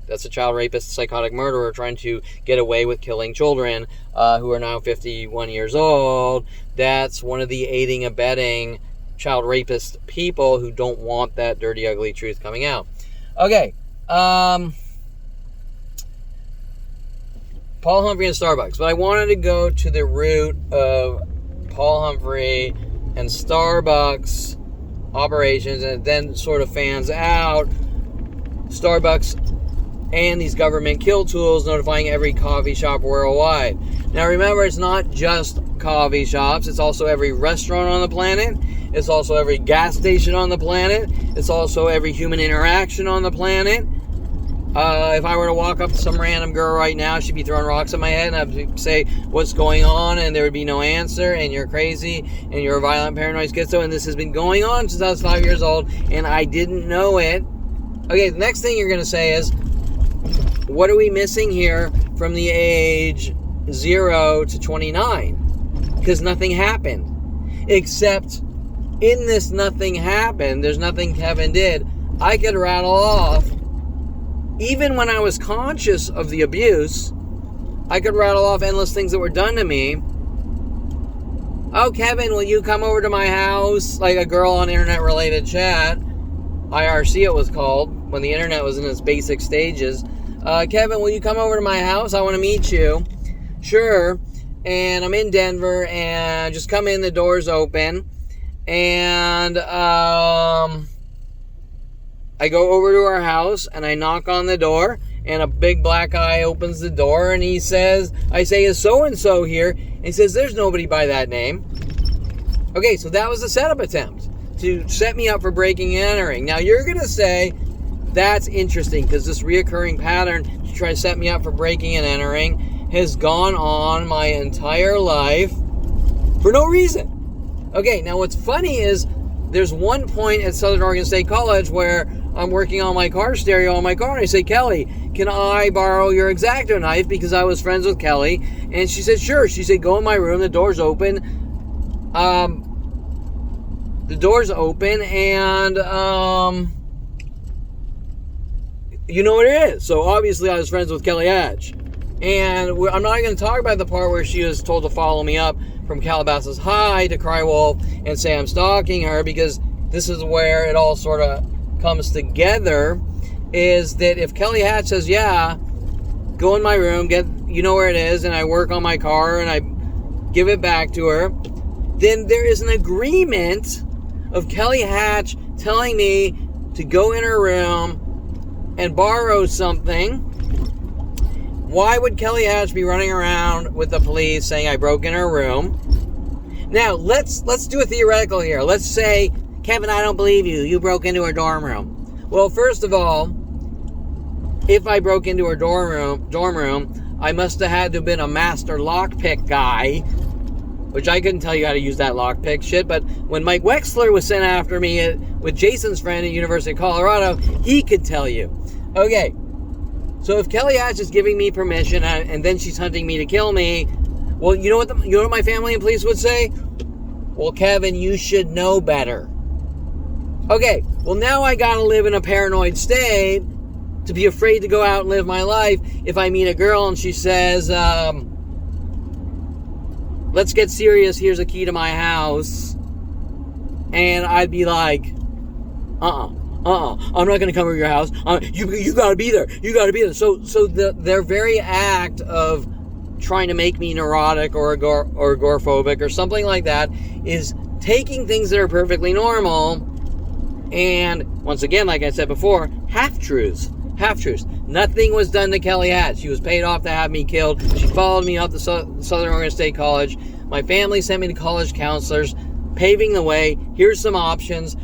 That's a child rapist, psychotic murderer trying to get away with killing children who are now 51 years old. That's one of the aiding, abetting child rapist people who don't want that dirty, ugly truth coming out. Okay, Paul Humphry and Starbucks. But I wanted to go to the root of Paul Humphry and Starbucks operations, and it then sort of fans out. Starbucks and these government kill tools notifying every coffee shop worldwide. Now remember, it's not just coffee shops. It's also every restaurant on the planet. It's also every gas station on the planet. It's also every human interaction on the planet. If I were to walk up to some random girl right now, she'd be throwing rocks at my head, and I'd say, what's going on? And there would be no answer, and you're crazy, and you're a violent, paranoid schizo, and this has been going on since I was 5 years old, and I didn't know it. Okay, the next thing you're going to say is, what are we missing here from the age 0 to 29? Because nothing happened. Except in this nothing happened, there's nothing Kevin did, I could rattle off, even when I was conscious of the abuse, I could rattle off endless things that were done to me. Oh, Kevin, will you come over to my house? Like a girl on internet-related chat, IRC it was called, when the internet was in its basic stages. Kevin, will you come over to my house? I want to meet you. Sure. And I'm in Denver, and just come in, the door's open. And I go over to our house, and I knock on the door, and a big black guy opens the door, and he says, I say, is so-and-so here? And he says, there's nobody by that name. Okay, so that was a setup attempt to set me up for breaking and entering. Now, you're going to say, that's interesting, because this reoccurring pattern to try to set me up for breaking and entering has gone on my entire life for no reason. Okay, now what's funny is there's one point at Southern Oregon State College where I'm working on my car stereo on my car, and I say, Kelly, can I borrow your X-Acto knife? Because I was friends with Kelly. And she said, sure. She said, go in my room. The door's open. The door's open, and you know what it is. So obviously I was friends with Kelly Hatch. And I'm not going to talk about the part where she was told to follow me up from Calabasas High to Cry Wolf and say I'm stalking her, because this is where it all sort of comes together, is that if Kelly Hatch says, yeah, go in my room, you know where it is, and I work on my car and I give it back to her, then there is an agreement of Kelly Hatch telling me to go in her room and borrow something. Why would Kelly Hatch be running around with the police saying I broke in her room? Now, let's do a theoretical here. Let's say, Kevin, I don't believe you. You broke into her dorm room. Well, first of all, if I broke into her dorm room, I must have had to have been a master lockpick guy, which I couldn't tell you how to use that lockpick shit, but when Mike Wexler was sent after me with Jason's friend at University of Colorado, he could tell you. Okay, so if Kelly Hatch is giving me permission and then she's hunting me to kill me, well, you know what my family and police would say? Well, Kevin, you should know better. Okay, well, now I gotta live in a paranoid state to be afraid to go out and live my life if I meet a girl and she says, let's get serious, here's a key to my house. And I'd be like, I'm not going to come over your house. You got to be there. You got to be there. So their very act of trying to make me neurotic or agoraphobic or something like that is taking things that are perfectly normal and, once again, like I said before, half-truths. Nothing was done to Kelly Hatch. She was paid off to have me killed. She followed me up to Southern Oregon State College. My family sent me to college counselors, paving the way. Here's some options.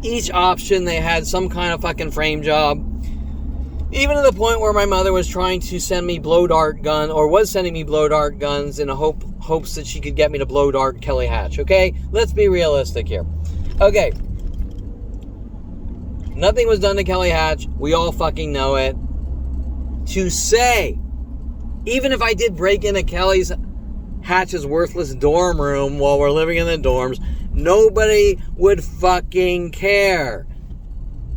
Each option, they had some kind of fucking frame job. Even to the point where my mother was trying to send me blow dart gun, or was sending me blow dart guns in hopes that she could get me to blow dart Kelly Hatch, okay? Let's be realistic here. Okay. Nothing was done to Kelly Hatch. We all fucking know it. To say, even if I did break into Kelly Hatch's worthless dorm room while we're living in the dorms, nobody would fucking care.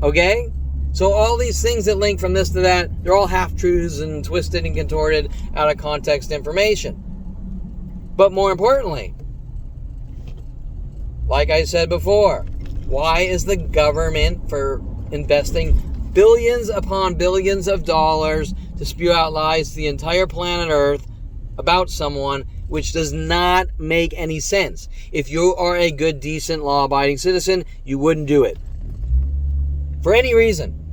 Okay? So all these things that link from this to that, they're all half-truths and twisted and contorted out of context information. But more importantly, like I said before, why is the government for investing billions upon billions of dollars to spew out lies to the entire planet Earth about someone, which does not make any sense? If you are a good, decent, law-abiding citizen, you wouldn't do it. For any reason.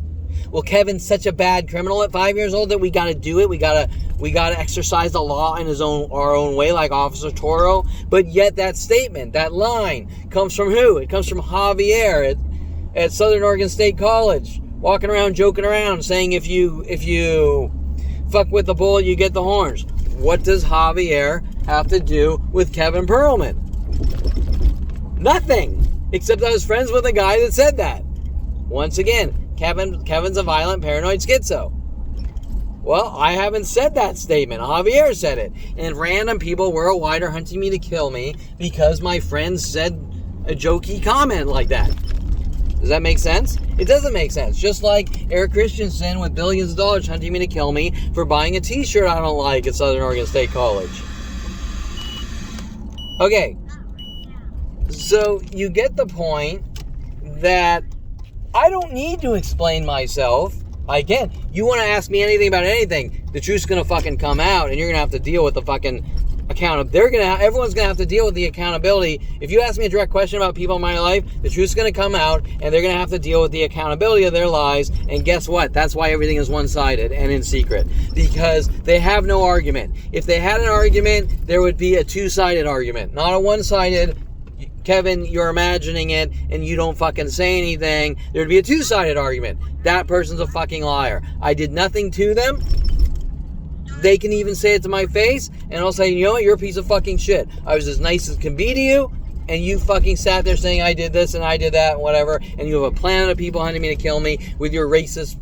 Well, Kevin's such a bad criminal at 5 years old that we got to do it. We got to exercise the law in our own way, like Officer Toro. But yet that statement, that line, comes from who? It comes from Javier at Southern Oregon State College, walking around, joking around, saying if you fuck with the bull, you get the horns. What does Javier have to do with Kevin Perlman? Nothing, except I was friends with a guy that said that. Once again, Kevin's a violent, paranoid schizo. Well, I haven't said that statement. Javier said it. And random people worldwide are hunting me to kill me because my friends said a jokey comment like that. Does that make sense? It doesn't make sense. Just like Eric Christensen with billions of dollars hunting me to kill me for buying a t-shirt I don't like at Southern Oregon State College. Okay. So you get the point that I don't need to explain myself. I can. You want to ask me anything about anything, the truth's going to fucking come out and you're going to have to deal with the fucking everyone's gonna have to deal with the accountability. If you ask me a direct question about people in my life, the truth's gonna come out, and they're gonna have to deal with the accountability of their lies. And guess what? That's why everything is one-sided and in secret, because they have no argument. If they had an argument, there would be a two-sided argument, not a one-sided. Kevin, you're imagining it, and you don't fucking say anything. There'd be a two-sided argument. That person's a fucking liar. I did nothing to them. They can even say it to my face, and I'll say, you know what, you're a piece of fucking shit. I was as nice as can be to you, and you fucking sat there saying I did this and I did that and whatever, and you have a plan of people hunting me to kill me with your righteous,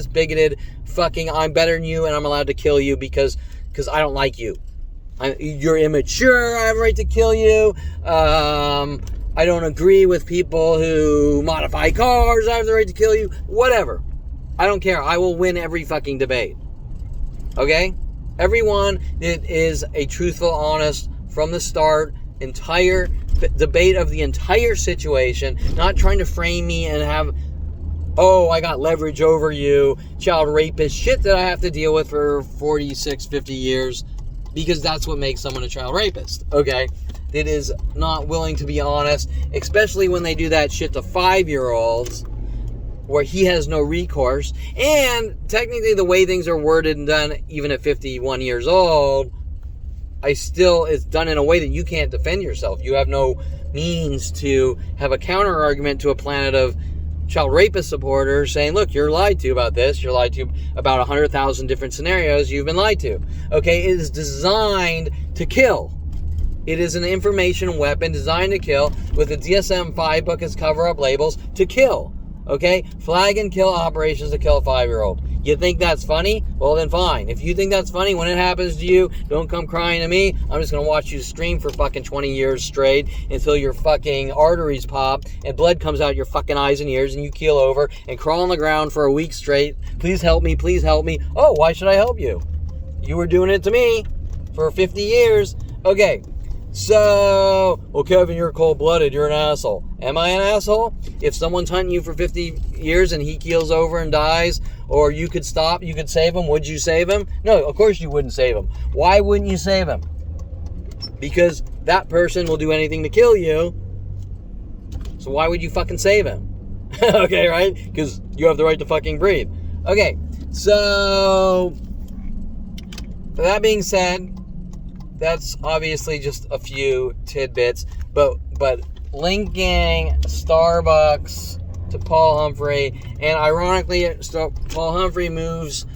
bigoted, fucking I'm better than you and I'm allowed to kill you because I don't like you. You're immature, I have a right to kill you. I don't agree with people who modify cars, I have the right to kill you. Whatever. I don't care. I will win every fucking debate. Okay? Everyone that is a truthful, honest, from the start, entire debate of the entire situation, not trying to frame me and have, oh, I got leverage over you, child rapist, shit that I have to deal with for 46, 50 years, because that's what makes someone a child rapist, okay? That is not willing to be honest, especially when they do that shit to 5-year-olds, where he has no recourse, and technically the way things are worded and done, even at 51 years old, it's done in a way that you can't defend yourself. You have no means to have a counter argument to a planet of child rapist supporters saying, look, you're lied to about this, you're lied to about 100,000 different scenarios you've been lied to. Okay, it is designed to kill. It is an information weapon designed to kill, with the DSM-5 book as cover-up labels, to kill. Okay? Flag and kill operations to kill a 5-year-old. You think that's funny? Well, then fine. If you think that's funny, when it happens to you, don't come crying to me. I'm just going to watch you scream for fucking 20 years straight until your fucking arteries pop and blood comes out your fucking eyes and ears and you keel over and crawl on the ground for a week straight. Please help me. Please help me. Oh, why should I help you? You were doing it to me for 50 years. Okay. So, well, Kevin, you're cold-blooded. You're an asshole. Am I an asshole? If someone's hunting you for 50 years and he keels over and dies, or you could stop, you could save him, would you save him? No, of course you wouldn't save him. Why wouldn't you save him? Because that person will do anything to kill you. So why would you fucking save him? Okay, right? Because you have the right to fucking breathe. Okay, so, that being said, that's obviously just a few tidbits, but linking Starbucks to Paul Humphry, and ironically, Paul Humphry moves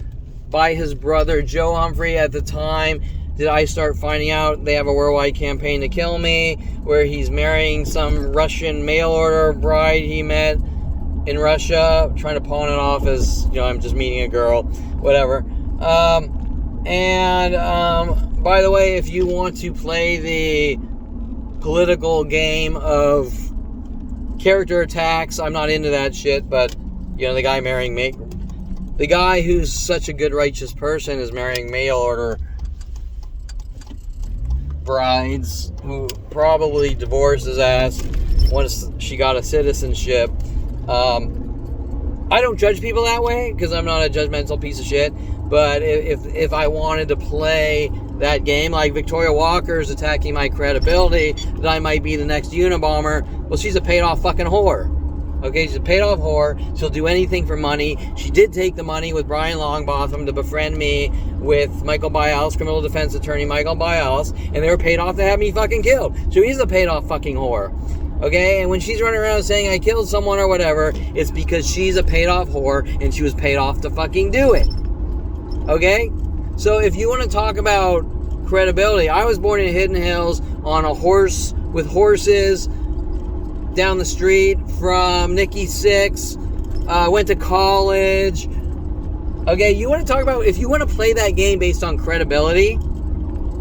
by his brother Joe Humphry. At the time did I start finding out they have a worldwide campaign to kill me, where he's marrying some Russian mail order bride he met in Russia, trying to pawn it off as, I'm just meeting a girl, whatever. By the way, if you want to play the political game of character attacks, I'm not into that shit, but, the guy marrying me, the guy who's such a good, righteous person is marrying mail order brides who probably divorced his ass once she got a citizenship. I don't judge people that way, because I'm not a judgmental piece of shit, but if I wanted to play that game, like Victoria Walker is attacking my credibility, that I might be the next Unabomber, well, she's a paid-off fucking whore. Okay, she's a paid-off whore. She'll do anything for money. She did take the money with Brian Longbotham to befriend me with Michael Bialis, criminal defense attorney Michael Bialis, and they were paid off to have me fucking killed. So he's a paid-off fucking whore. Okay, and when she's running around saying I killed someone or whatever, it's because she's a paid-off whore, and she was paid off to fucking do it. Okay? So if you want to talk about credibility, I was born in Hidden Hills on a horse with horses down the street from Nikki Sixx. Went to college. Okay, you want to talk about, if you want to play that game based on credibility,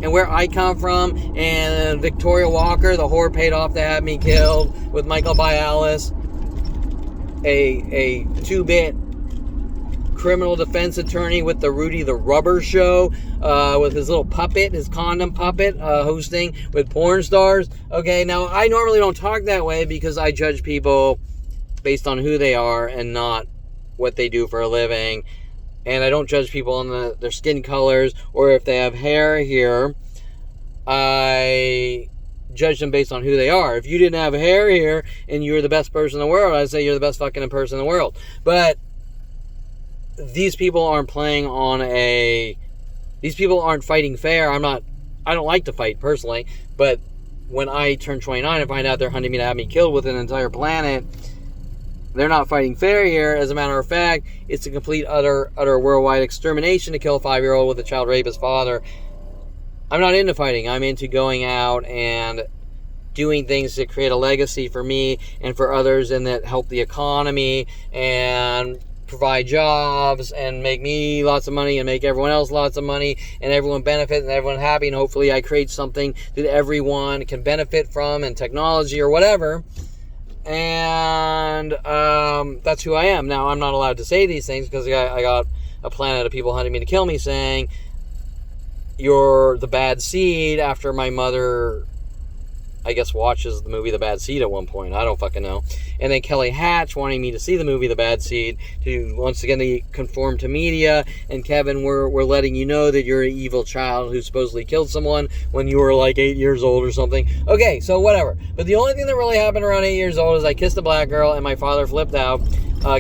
and where I come from, and Victoria Walker, the whore paid off to have me killed, with Michael Bialis, a two-bit criminal defense attorney with the Rudy the Rubber show, with his little puppet, his condom puppet, hosting with porn stars. Okay, now I normally don't talk that way because I judge people based on who they are and not what they do for a living. And I don't judge people on their skin colors or if they have hair here. I judge them based on who they are. If you didn't have hair here and you were the best person in the world, I'd say you're the best fucking person in the world. But these people aren't playing on these people aren't fighting fair. I don't like to fight personally, but when I turn 29 and find out they're hunting me to have me killed with an entire planet, they're not fighting fair here. As a matter of fact, it's a complete, utter worldwide extermination to kill a 5-year-old with a child rapist father. I'm not into fighting. I'm into going out and doing things that create a legacy for me and for others, and that help the economy and provide jobs and make me lots of money and make everyone else lots of money and everyone benefit and everyone happy, and hopefully I create something that everyone can benefit from, and technology or whatever. And that's who I am. Now, I'm not allowed to say these things because I got a planet of people hunting me to kill me saying you're the bad seed, after my mother, I guess, watches the movie The Bad Seed at one point. I don't fucking know. And then Kelly Hatch wanting me to see the movie The Bad Seed, to once again conform to media. And Kevin, we're letting you know that you're an evil child who supposedly killed someone when you were like 8 years old or something. Okay, so whatever. But the only thing that really happened around 8 years old is I kissed a black girl and my father flipped out.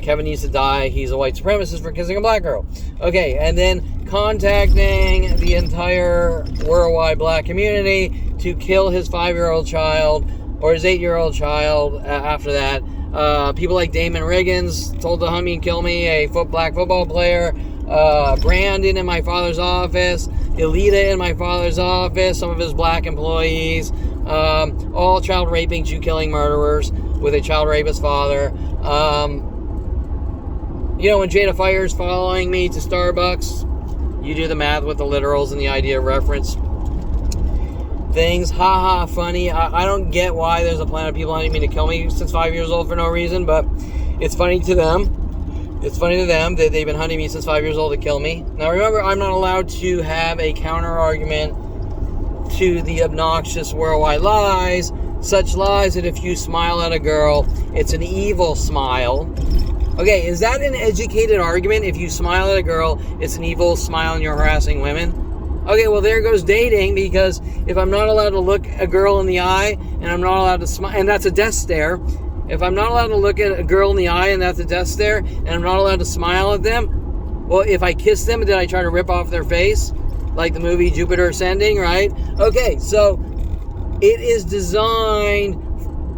Kevin needs to die. He's a white supremacist for kissing a black girl. Okay, and then contacting the entire worldwide black community to kill his 5-year-old child, or his 8-year-old child after that. People like Damon Riggins told to hunt me and kill me, a black football player. Brandon in my father's office. Elita in my father's office. Some of his black employees. All child raping, Jew killing murderers with a child rapist father. When Jada Fire's following me to Starbucks, you do the math with the literals and the idea of reference things. Haha, funny. I don't get why there's a planet of people hunting me to kill me since 5 years old for no reason, but it's funny to them. It's funny to them that they've been hunting me since 5 years old to kill me. Now remember, I'm not allowed to have a counter argument to the obnoxious worldwide lies. Such lies that if you smile at a girl, it's an evil smile. Okay, is that an educated argument? If you smile at a girl, it's an evil smile and you're harassing women? Okay, well, there goes dating, because if I'm not allowed to look a girl in the eye and I'm not allowed to smile, and that's a death stare. If I'm not allowed to look at a girl in the eye and that's a death stare, and I'm not allowed to smile at them, well, if I kiss them, did I try to rip off their face? Like the movie Jupiter Ascending, right? Okay, so it is designed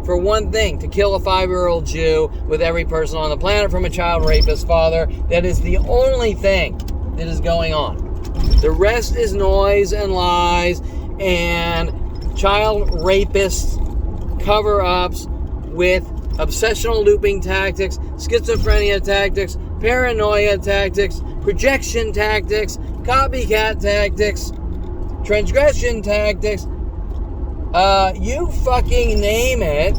for one thing, to kill a 5-year-old Jew with every person on the planet from a child rapist father. That is the only thing that is going on. The rest is noise and lies and child rapist cover-ups with obsessional looping tactics, schizophrenia tactics, paranoia tactics, projection tactics, copycat tactics, transgression tactics. You fucking name it.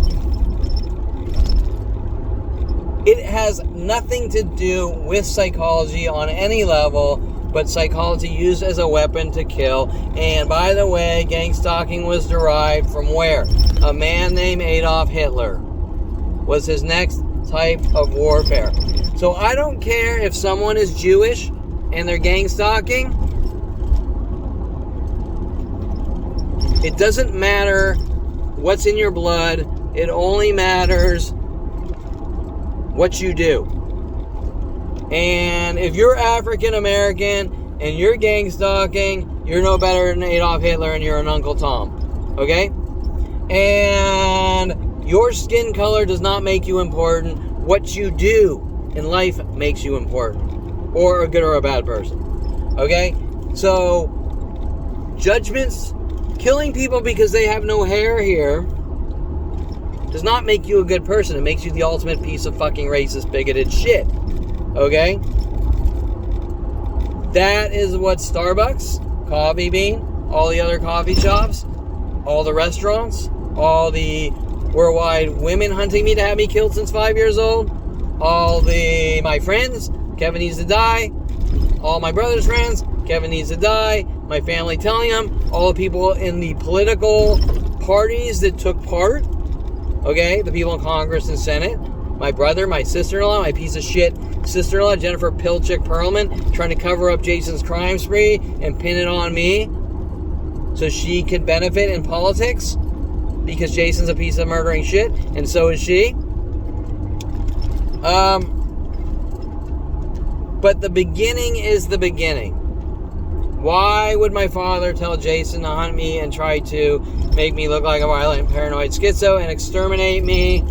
It has nothing to do with psychology on any level, but psychology used as a weapon to kill. And by the way, gang stalking was derived from where? A man named Adolf Hitler was his next type of warfare. So I don't care if someone is Jewish and they're gang stalking. It doesn't matter what's in your blood. It only matters what you do. And if you're African American and you're gang stalking, you're no better than Adolf Hitler and you're an Uncle Tom. Okay? And your skin color does not make you important. What you do in life makes you important. Or a good or a bad person. Okay? So, judgments, killing people because they have no hair here, does not make you a good person. It makes you the ultimate piece of fucking racist, bigoted shit. Okay? That is what Starbucks, Coffee Bean, all the other coffee shops, all the restaurants, all the worldwide women hunting me to have me killed since 5 years old, my friends, Kevin needs to die, all my brother's friends, Kevin needs to die, my family telling him, all the people in the political parties that took part, okay, the people in Congress and Senate, my brother, my sister-in-law, my piece of shit sister-in-law, Jennifer Pilchick Perlman, trying to cover up Jason's crime spree and pin it on me so she could benefit in politics because Jason's a piece of murdering shit, and so is she. But the beginning is the beginning. Why would my father tell Jason to hunt me and try to make me look like a violent, paranoid schizo and exterminate me?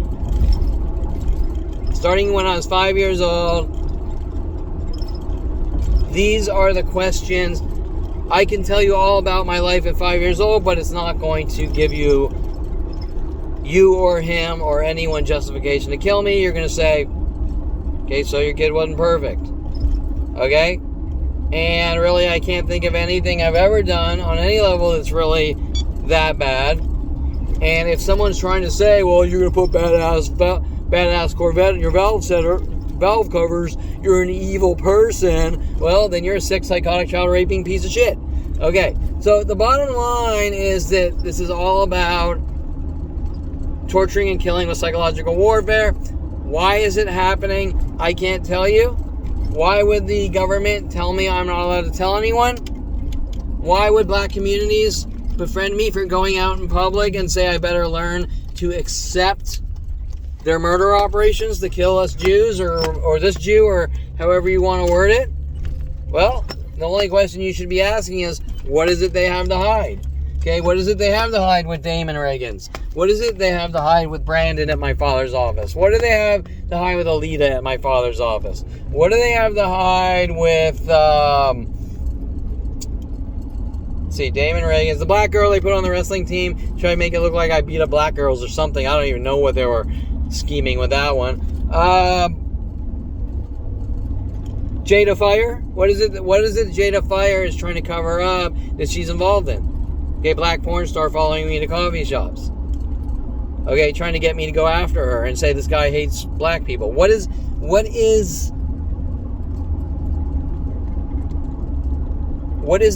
Starting when I was 5 years old. These are the questions. I can tell you all about my life at 5 years old, but it's not going to give you or him or anyone justification to kill me. You're going to say, okay, so your kid wasn't perfect. Okay? And really, I can't think of anything I've ever done on any level that's really that bad. And if someone's trying to say, well, you're going to put badass Corvette in your valve covers, you're an evil person, well, then you're a sick, psychotic, child-raping piece of shit. Okay, so the bottom line is that this is all about torturing and killing with psychological warfare. Why is it happening? I can't tell you. Why would the government tell me I'm not allowed to tell anyone? Why would black communities befriend me for going out in public and say I better learn to accept their murder operations to kill us Jews or this Jew or however you want to word it? Well, the only question you should be asking is, what is it they have to hide? Okay, what is it they have to hide with Damon Reagan's? What is it they have to hide with Brandon at my father's office? What do they have to hide with Alita at my father's office? What do they have to hide with, Damon Reagan's, the black girl they put on the wrestling team, try to make it look like I beat up black girls or something. I don't even know what they were scheming with that one. Jada Fire? What is it Jada Fire is trying to cover up that she's involved in? Okay, black porn star following me to coffee shops. Okay, trying to get me to go after her and say this guy hates black people. What is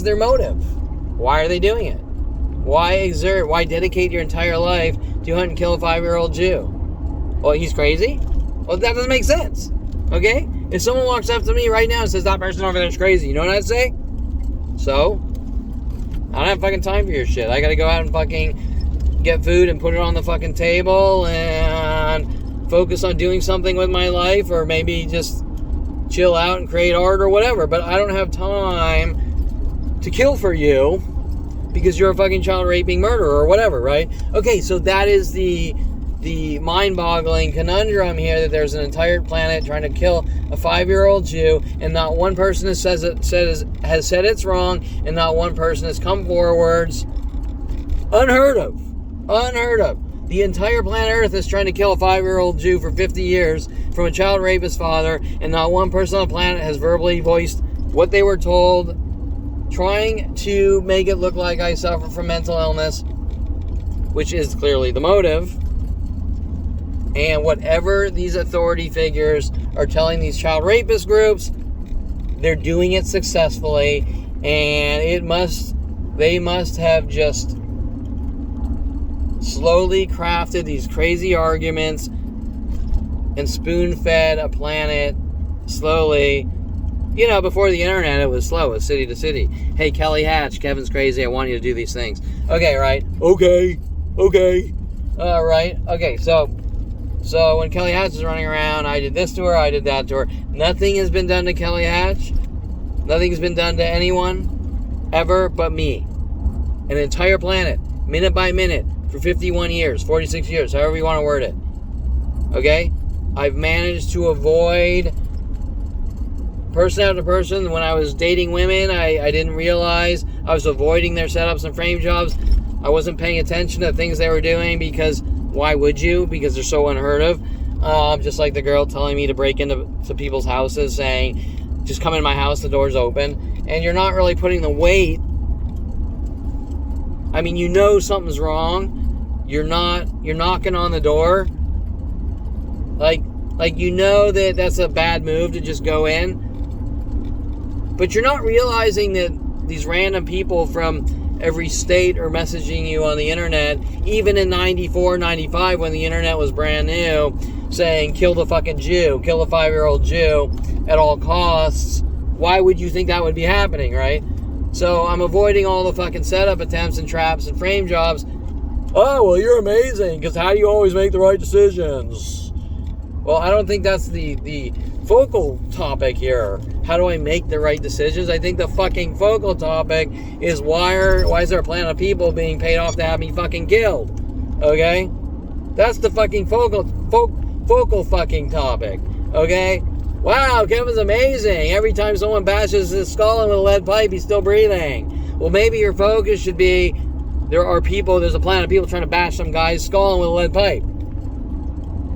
their motive? Why are they doing it? Why dedicate your entire life to hunt and kill a 5-year-old Jew? Well, he's crazy? Well, that doesn't make sense. Okay? If someone walks up to me right now and says, that person over there is crazy, you know what I'd say? So, I don't have fucking time for your shit. I gotta go out and fucking get food and put it on the fucking table and focus on doing something with my life, or maybe just chill out and create art or whatever. But I don't have time to kill for you because you're a fucking child raping murderer or whatever, right? Okay, so that is the mind-boggling conundrum here, that there's an entire planet trying to kill a 5-year-old Jew, and not one person has said it's wrong, and not one person has come forwards. Unheard of. The entire planet Earth is trying to kill a 5-year-old Jew for 50 years from a child rapist father, and not one person on the planet has verbally voiced what they were told, trying to make it look like I suffer from mental illness, which is clearly the motive. And whatever these authority figures are telling these child rapist groups, they're doing it successfully, and they must have just slowly crafted these crazy arguments and spoon-fed a planet slowly. You know, before the internet, it was slow. It was city to city. Hey, Kelly Hatch, Kevin's crazy. I want you to do these things. Okay, right? Okay. Right? Okay, so when Kelly Hatch was running around, I did this to her, I did that to her. Nothing has been done to Kelly Hatch. Nothing's been done to anyone ever but me. An entire planet, minute by minute, for 51 years, 46 years, however you want to word it. Okay? I've managed to avoid person after person. When I was dating women, I didn't realize I was avoiding their setups and frame jobs. I wasn't paying attention to things they were doing because why would you? Because they're so unheard of. Just like the girl telling me to break into people's houses, saying, just come in my house, the door's open. And you're not really putting the weight I mean, you know something's wrong. You're knocking on the door. Like you know that that's a bad move to just go in. But you're not realizing that these random people from every state are messaging you on the internet, even in 94, 95, when the internet was brand new, saying, kill the fucking Jew, kill the 5-year-old Jew at all costs. Why would you think that would be happening, right? So I'm avoiding all the fucking setup attempts and traps and frame jobs. Oh, well, you're amazing, because how do you always make the right decisions? Well, I don't think that's the focal topic here. How do I make the right decisions? I think the fucking focal topic is why is there a planet of people being paid off to have me fucking killed? Okay? That's the fucking focal fucking topic. Okay? Wow, Kevin's amazing. Every time someone bashes his skull in with a lead pipe, he's still breathing. Well, maybe your focus should be there's a planet of people trying to bash some guy's skull in with a lead pipe.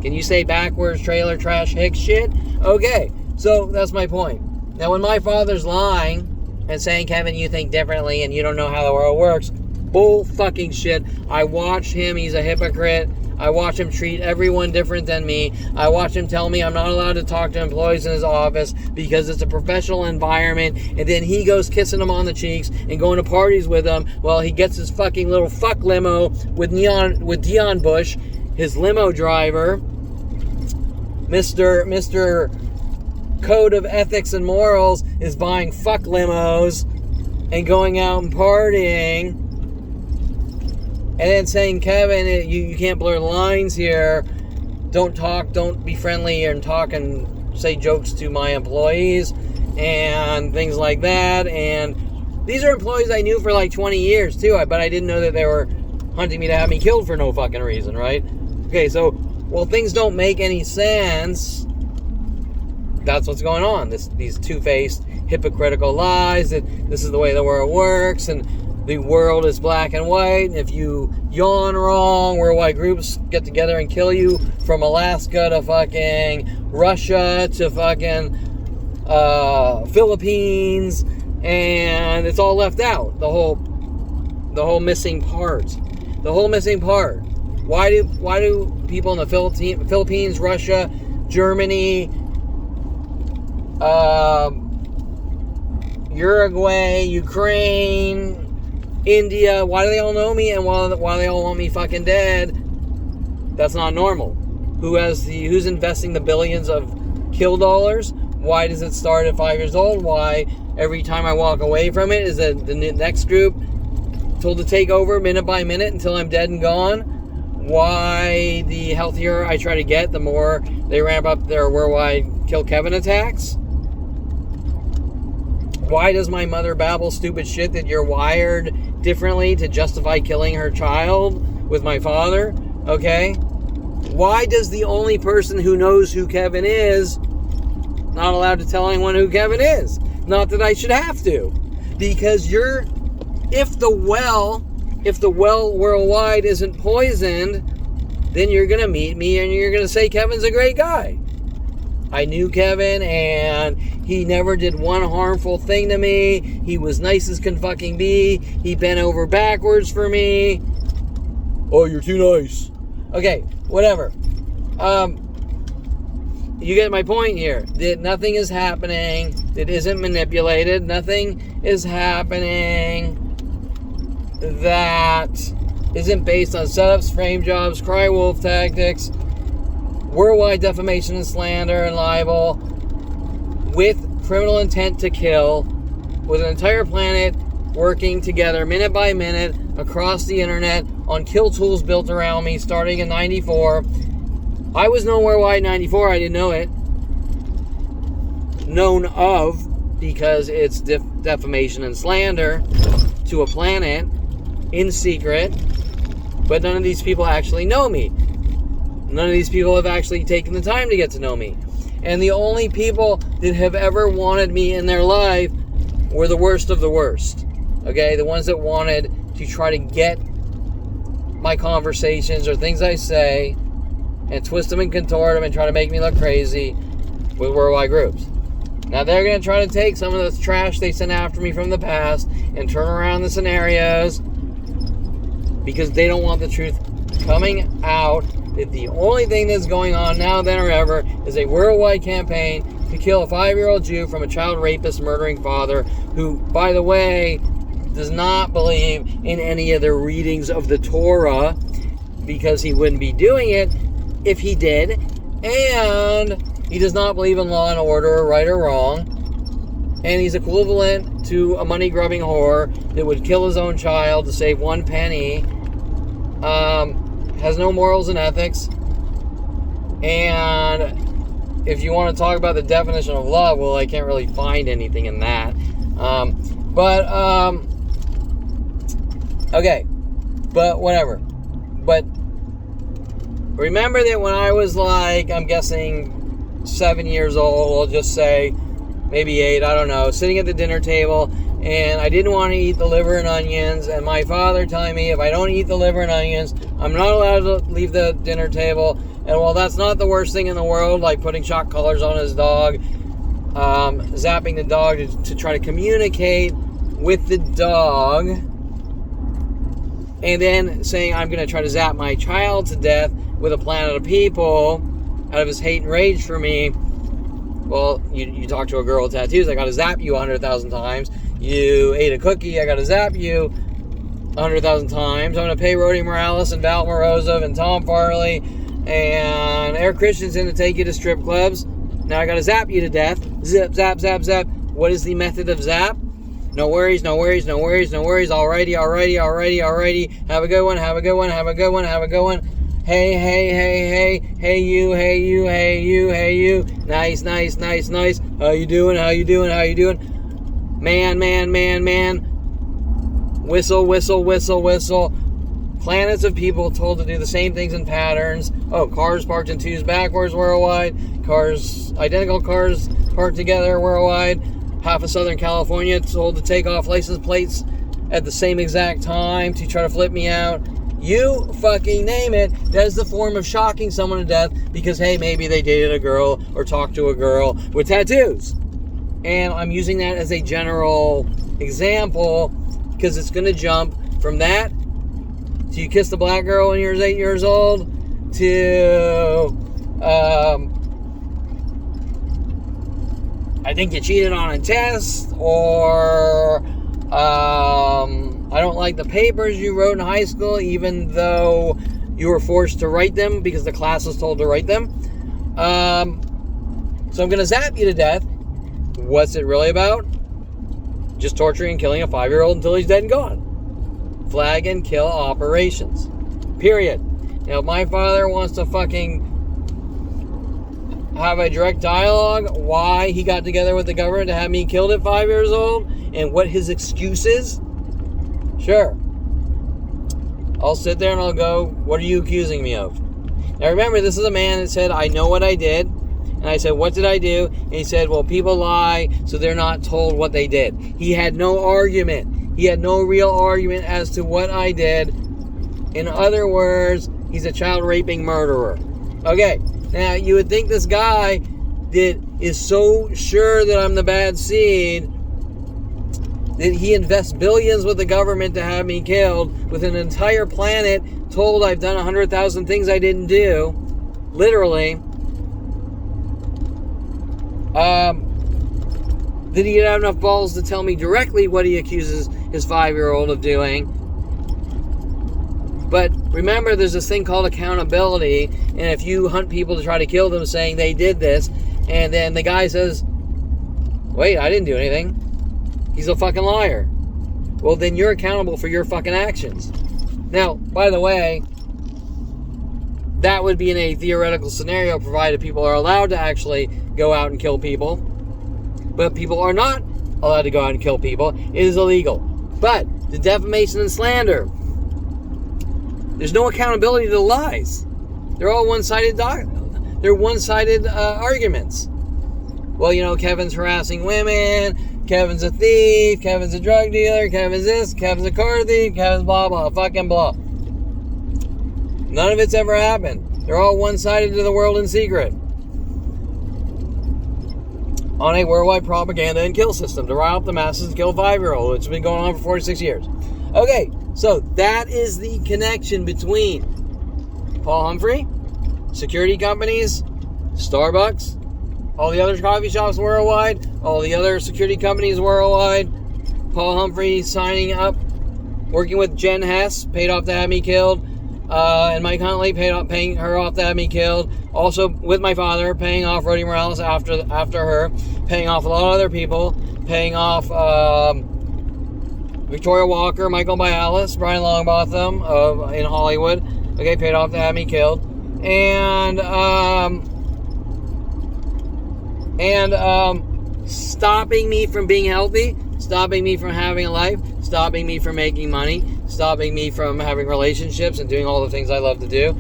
Can you say backwards, trailer, trash, Hicks shit? Okay, so that's my point. Now, when my father's lying and saying, Kevin, you think differently and you don't know how the world works, bull fucking shit. I watch him, he's a hypocrite. I watch him treat everyone different than me. I watch him tell me I'm not allowed to talk to employees in his office because it's a professional environment, and then he goes kissing them on the cheeks and going to parties with them while he gets his fucking little fuck limo with Dion Bush, his limo driver, Mr. Code of Ethics and Morals, is buying fuck limos and going out and partying, and then saying, Kevin, you can't blur the lines here. Don't be friendly and talk and say jokes to my employees and things like that. And these are employees I knew for like 20 years too, but I didn't know that they were hunting me to have me killed for no fucking reason, right? Okay, so, well, things don't make any sense. That's what's going on. These two-faced, hypocritical lies that this is the way the world works, and the world is black and white. And if you yawn wrong, worldwide groups get together and kill you from Alaska to fucking Russia to fucking Philippines, and it's all left out. The whole missing part. The whole missing part. Why do people in the Philippines, Russia, Germany, Uruguay, Ukraine, India, why do they all know me, and why do they all want me fucking dead? That's not normal. Who's investing the billions of kill dollars? Why does it start at 5 years old? Why every time I walk away from it is the next group told to take over minute by minute until I'm dead and gone? Why the healthier I try to get, the more they ramp up their worldwide kill Kevin attacks? Why does my mother babble stupid shit that you're wired differently to justify killing her child with my father? Okay? Why does the only person who knows who Kevin is not allowed to tell anyone who Kevin is? Not that I should have to. Because if the well worldwide isn't poisoned, then you're going to meet me and you're going to say Kevin's a great guy. I knew Kevin and he never did one harmful thing to me. He was nice as can fucking be. He bent over backwards for me. Oh, you're too nice. Okay, whatever. You get my point here. That nothing is happening that isn't manipulated. Nothing is happening that isn't based on setups, frame jobs, cry wolf tactics, worldwide defamation and slander and libel, with criminal intent to kill, with an entire planet working together minute by minute across the internet on kill tools built around me starting in 94. I was known worldwide in 94. I didn't know it. Known of, because it's defamation and slander to a planet in secret, but none of these people actually know me. None of these people have actually taken the time to get to know me. And the only people that have ever wanted me in their life were the worst of the worst. Okay? The ones that wanted to try to get my conversations or things I say and twist them and contort them and try to make me look crazy with worldwide groups. Now they're going to try to take some of this trash they sent after me from the past and turn around the scenarios because they don't want the truth coming out that the only thing that's going on now, then, or ever is a worldwide campaign to kill a 5-year-old Jew from a child rapist, murdering father who, by the way, does not believe in any of the readings of the Torah, because he wouldn't be doing it if he did, and he does not believe in law and order, right or wrong, and he's equivalent to a money-grubbing whore that would kill his own child to save 1 penny, has no morals and ethics, and if you want to talk about the definition of love, well, I can't really find anything in that, okay, but whatever. But remember that when I was like, I'm guessing 7 years old, I'll just say, maybe 8, I don't know, sitting at the dinner table, and I didn't want to eat the liver and onions, and my father telling me if I don't eat the liver and onions, I'm not allowed to leave the dinner table. And while that's not the worst thing in the world, like putting shock collars on his dog, zapping the dog to try to communicate with the dog, and then saying I'm going to try to zap my child to death with a planet of people out of his hate and rage for me. Well, you talk to a girl with tattoos, I got to zap you 100,000 times. You ate a cookie, I got to zap you 100,000 times. I'm going to pay Rody Morales and Val Morozov and Tom Farley and Eric Christensen to take you to strip clubs. Now I got to zap you to death. Zip, zap, zap, zap. What is the method of zap? No worries, no worries, no worries, no worries. Alrighty, alrighty, alrighty, alrighty. Have a good one, have a good one, have a good one, have a good one. Hey, hey, hey, hey, hey you, hey you, hey you, hey you. Nice, nice, nice, nice. How you doing, how you doing, how you doing? Man, man, man, man. Whistle, whistle, whistle, whistle. Planets of people told to do the same things in patterns. Oh, cars parked in twos backwards worldwide. Identical cars parked together worldwide. Half of Southern California told to take off license plates at the same exact time to try to flip me out. You fucking name it. That is the form of shocking someone to death because, hey, maybe they dated a girl or talked to a girl with tattoos. And I'm using that as a general example because it's going to jump from that to you kissed a black girl when you were 8 years old to I think you cheated on a test, or I don't like the papers you wrote in high school even though you were forced to write them because the class was told to write them. So I'm going to zap you to death. What's it really about? Just torturing and killing a 5-year-old until he's dead and gone. Flag and kill operations. Period. Now, if my father wants to fucking have a direct dialogue why he got together with the government to have me killed at 5 years old and what his excuse is, sure. I'll sit there and I'll go, what are you accusing me of? Now remember, this is a man that said, I know what I did. And I said, what did I do? And he said, well, people lie, so they're not told what they did. He had no argument. He had no real argument as to what I did. In other words, he's a child raping murderer. Okay, now you would think this guy that is so sure that I'm the bad seed, that he invests billions with the government to have me killed, with an entire planet told I've done 100,000 things I didn't do, literally, that he'd have enough balls to tell me directly what he accuses his 5-year-old of doing. But remember, there's this thing called accountability, and if you hunt people to try to kill them saying they did this, and then the guy says, wait, I didn't do anything, he's a fucking liar. Well, then you're accountable for your fucking actions. Now, by the way, that would be in a theoretical scenario, provided people are allowed to actually go out and kill people. But people are not allowed to go out and kill people. It is illegal. But the defamation and slander, there's no accountability to the lies. They're all one-sided they're one-sided arguments. Well, you know, Kevin's harassing women, Kevin's a thief, Kevin's a drug dealer, Kevin's this, Kevin's a car thief, Kevin's blah, blah, fucking blah. None of it's ever happened. They're all one-sided to the world in secret. On a worldwide propaganda and kill system to rile up the masses to kill a 5-year-old, which has been going on for 46 years. Okay, so that is the connection between Paul Humphry, security companies, Starbucks, all the other coffee shops worldwide, all the other security companies worldwide, Paul Humphry signing up, working with Jen Hess, paid off to have me killed, and Mike Huntley paying her off to have me killed. Also with my father, paying off Rhodey Morales after her, paying off a lot of other people, paying off Victoria Walker, Michael Bialis, Brian Longbotham in Hollywood. Okay, paid off to have me killed. And stopping me from being healthy, stopping me from having a life, stopping me from making money, stopping me from having relationships and doing all the things I love to do,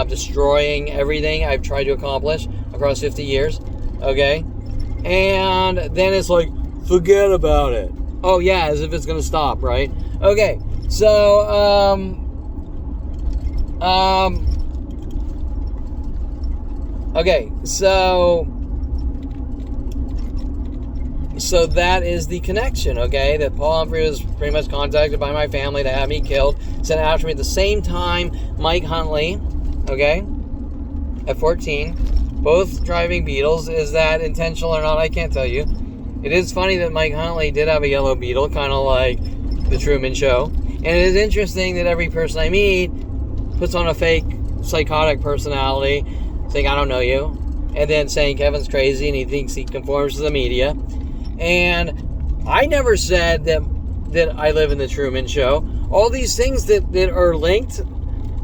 destroying everything I've tried to accomplish across 50 years, okay? And then it's like, forget about it. Oh yeah, as if it's gonna stop, right? Okay, so, okay, so that is the connection, okay? That Paul Humphry was pretty much contacted by my family to have me killed, sent after me at the same time Mike Huntley, okay, at 14, both driving Beetles. Is that intentional or not? I can't tell you. It is funny that Mike Huntley did have a yellow Beetle, kind of like the Truman Show. And it is interesting that every person I meet puts on a fake psychotic personality, saying, I don't know you, and then saying Kevin's crazy and he thinks he conforms to the media. And I never said that I live in the Truman Show. All these things that are linked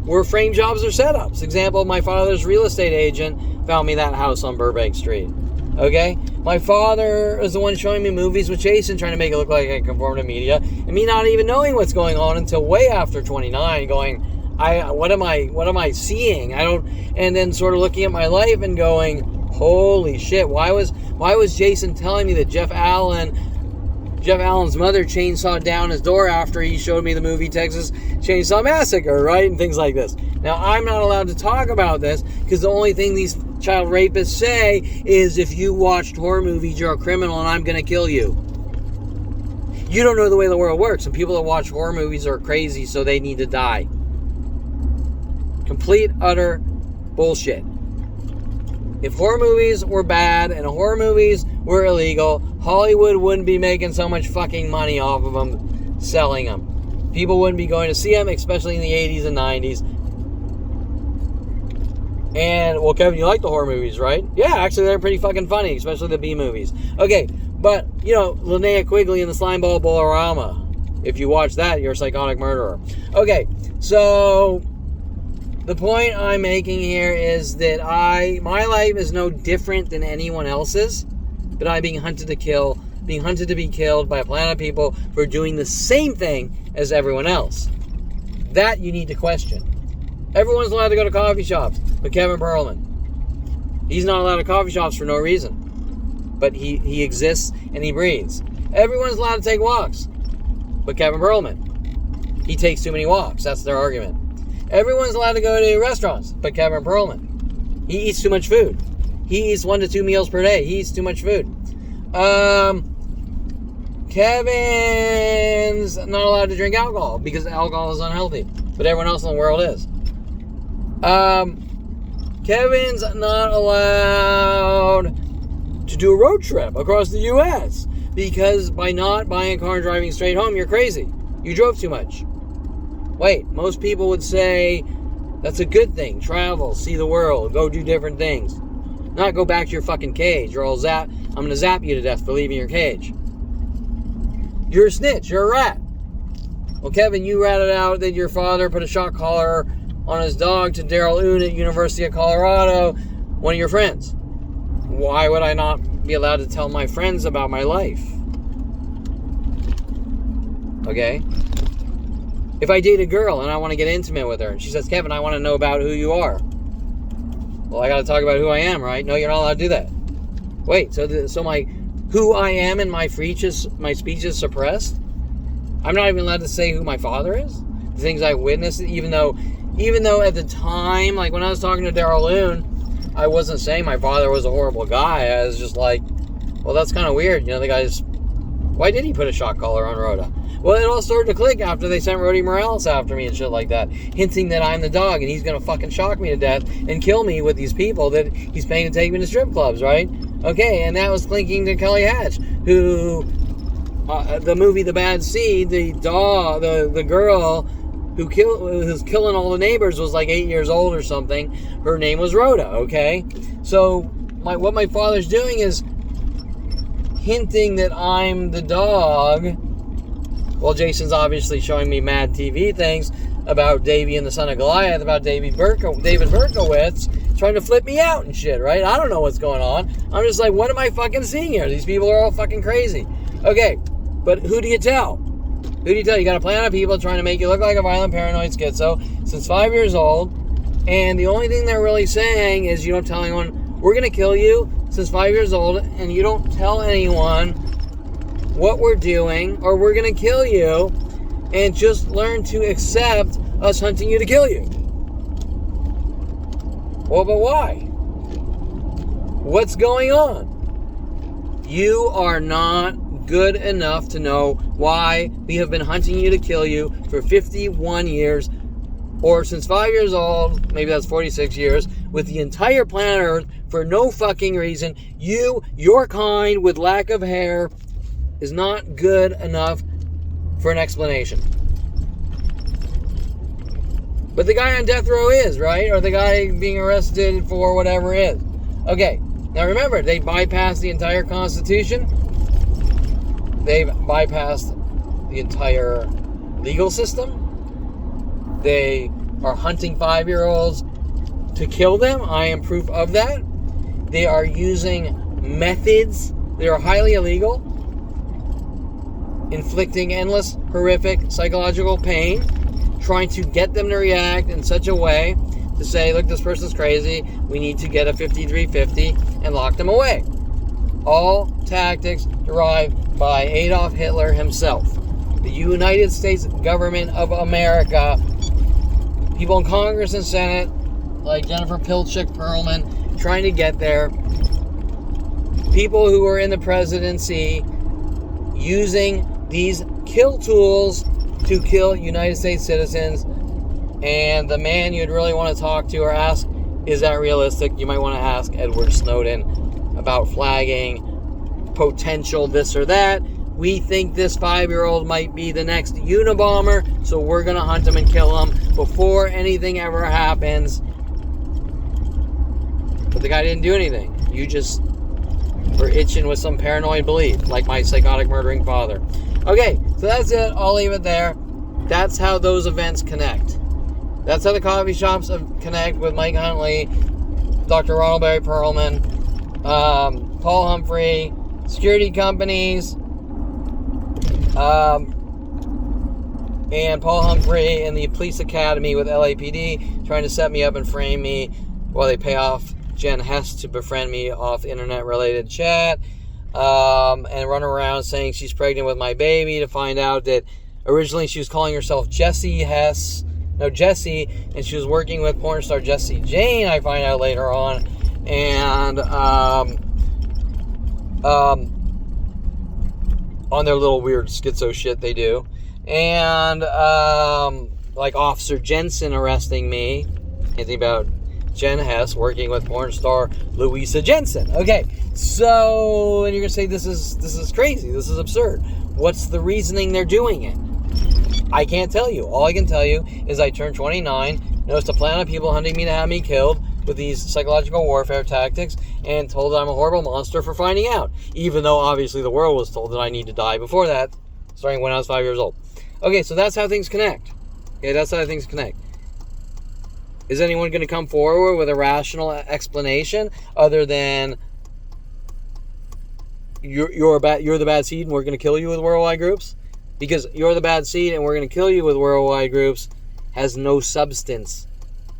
were frame jobs or setups. Example, my father's real estate agent found me that house on Burbank Street. Okay? My father is the one showing me movies with Jason, trying to make it look like I conform to media, and me not even knowing what's going on until way after 29, going, what am I seeing? And then sort of looking at my life and going, holy shit, why was Jason telling me that Jeff Allen's mother chainsawed down his door after he showed me the movie Texas Chainsaw Massacre, right? And things like this. Now, I'm not allowed to talk about this because the only thing these child rapists say is, if you watched horror movies, you're a criminal and I'm going to kill you. You don't know the way the world works, and people that watch horror movies are crazy, so they need to die. Complete, utter bullshit. If horror movies were bad and horror movies were illegal, Hollywood wouldn't be making so much fucking money off of them, selling them. People wouldn't be going to see them, especially in the 80s and 90s. And, well, Kevin, you like the horror movies, right? Yeah, actually, they're pretty fucking funny, especially the B movies. Okay, but, Linnea Quigley in the Slimeball Bolorama. If you watch that, you're a psychotic murderer. Okay, so the point I'm making here is that my life is no different than anyone else's, but I'm being hunted to be killed by a planet of people for doing the same thing as everyone else. That you need to question. Everyone's allowed to go to coffee shops, but Kevin Perlman, he's not allowed to coffee shops for no reason. But he exists and he breathes. Everyone's allowed to take walks, but Kevin Perlman, he takes too many walks. That's their argument. Everyone's allowed to go to restaurants, but Kevin Perlman, he eats too much food. He eats 1 to 2 meals per day. He eats too much food. Kevin's not allowed to drink alcohol because alcohol is unhealthy, but everyone else in the world is. Kevin's not allowed to do a road trip across the U.S. because by not buying a car and driving straight home, you're crazy. You drove too much. Wait, most people would say that's a good thing. Travel, see the world, go do different things. Not go back to your fucking cage, or I'm going to zap you to death for leaving your cage. You're a snitch, you're a rat. Well, Kevin, you ratted out that your father put a shock collar on his dog to Daryl Oon at University of Colorado, one of your friends. Why would I not be allowed to tell my friends about my life? Okay? If I date a girl and I want to get intimate with her, and she says, Kevin, I want to know about who you are. Well, I got to talk about who I am, right? No, you're not allowed to do that. Wait, so my who I am and my speech is suppressed? I'm not even allowed to say who my father is? The things I witnessed, even though at the time, like when I was talking to Daryl Oon, I wasn't saying my father was a horrible guy. I was just like, well, that's kind of weird. The guy's, why did he put a shock collar on Rhoda? Well, it all started to click after they sent Rody Morales after me and shit like that, hinting that I'm the dog and he's going to fucking shock me to death and kill me with these people that he's paying to take me to strip clubs, right? Okay, and that was clinking to Kelly Hatch, who, the movie The Bad Seed, the girl who's killing all the neighbors was like 8 years old or something. Her name was Rhoda, okay? So what my father's doing is hinting that I'm the dog. Well, Jason's obviously showing me mad TV things about Davey and the Son of Goliath, about David Berkowitz, trying to flip me out and shit, right? I don't know what's going on. I'm just like, what am I fucking seeing here? These people are all fucking crazy. Okay, but who do you tell? Who do you tell? You got a plan of people trying to make you look like a violent, paranoid schizo since 5 years old, and the only thing they're really saying is you don't tell anyone, we're going to kill you since 5 years old, and you don't tell anyone what we're doing, or we're going to kill you, and just learn to accept us hunting you to kill you. Well, but why? What's going on? You are not good enough to know why we have been hunting you to kill you for 51 years, or since 5 years old, maybe that's 46 years, with the entire planet Earth for no fucking reason. Your kind with lack of hair is not good enough for an explanation. But the guy on death row is, right? Or the guy being arrested for whatever is. Okay, now remember, they bypassed the entire Constitution. They've bypassed the entire legal system. They are hunting 5-year-olds to kill them. I am proof of that. They are using methods that are highly illegal, inflicting endless, horrific psychological pain, trying to get them to react in such a way to say, look, this person's crazy, we need to get a 5350 and lock them away. All tactics derived by Adolf Hitler himself. The United States government of America, people in Congress and Senate, like Jennifer Pilchick Perlman, trying to get there. People who are in the presidency using these kill tools to kill United States citizens. And the man you'd really want to talk to or ask, is that realistic? You might want to ask Edward Snowden about flagging potential this or that. We think this 5-year-old might be the next Unabomber, so we're going to hunt him and kill him before anything ever happens. But the guy didn't do anything. You just were itching with some paranoid belief, like my psychotic murdering father. Okay, so that's it. I'll leave it there. That's how those events connect. That's how the coffee shops connect with Mike Huntley, Dr. Ronald Barry Perlman, Paul Humphry, security companies, and Paul Humphry and the police academy with LAPD trying to set me up and frame me while they pay off Jen Hess to befriend me off internet-related chat, and run around saying she's pregnant with my baby to find out that originally she was calling herself Jessie, and she was working with porn star Jessie Jane, I find out later on, and on their little weird schizo shit they do, and like Officer Jensen arresting me, anything about Jen Hess working with porn star Louisa Jensen. Okay, so, and you're gonna say this is crazy, this is absurd. What's the reasoning they're doing it? I can't tell you. All I can tell you is I turned 29, noticed a plan of people hunting me to have me killed with these psychological warfare tactics, and told that I'm a horrible monster for finding out, even though obviously the world was told that I need to die before that, starting when I was 5 years old. Okay, so that's how things connect. Okay, that's how things connect. Is anyone going to come forward with a rational explanation other than you're the bad seed and we're going to kill you with worldwide groups? Because you're the bad seed and we're going to kill you with worldwide groups has no substance,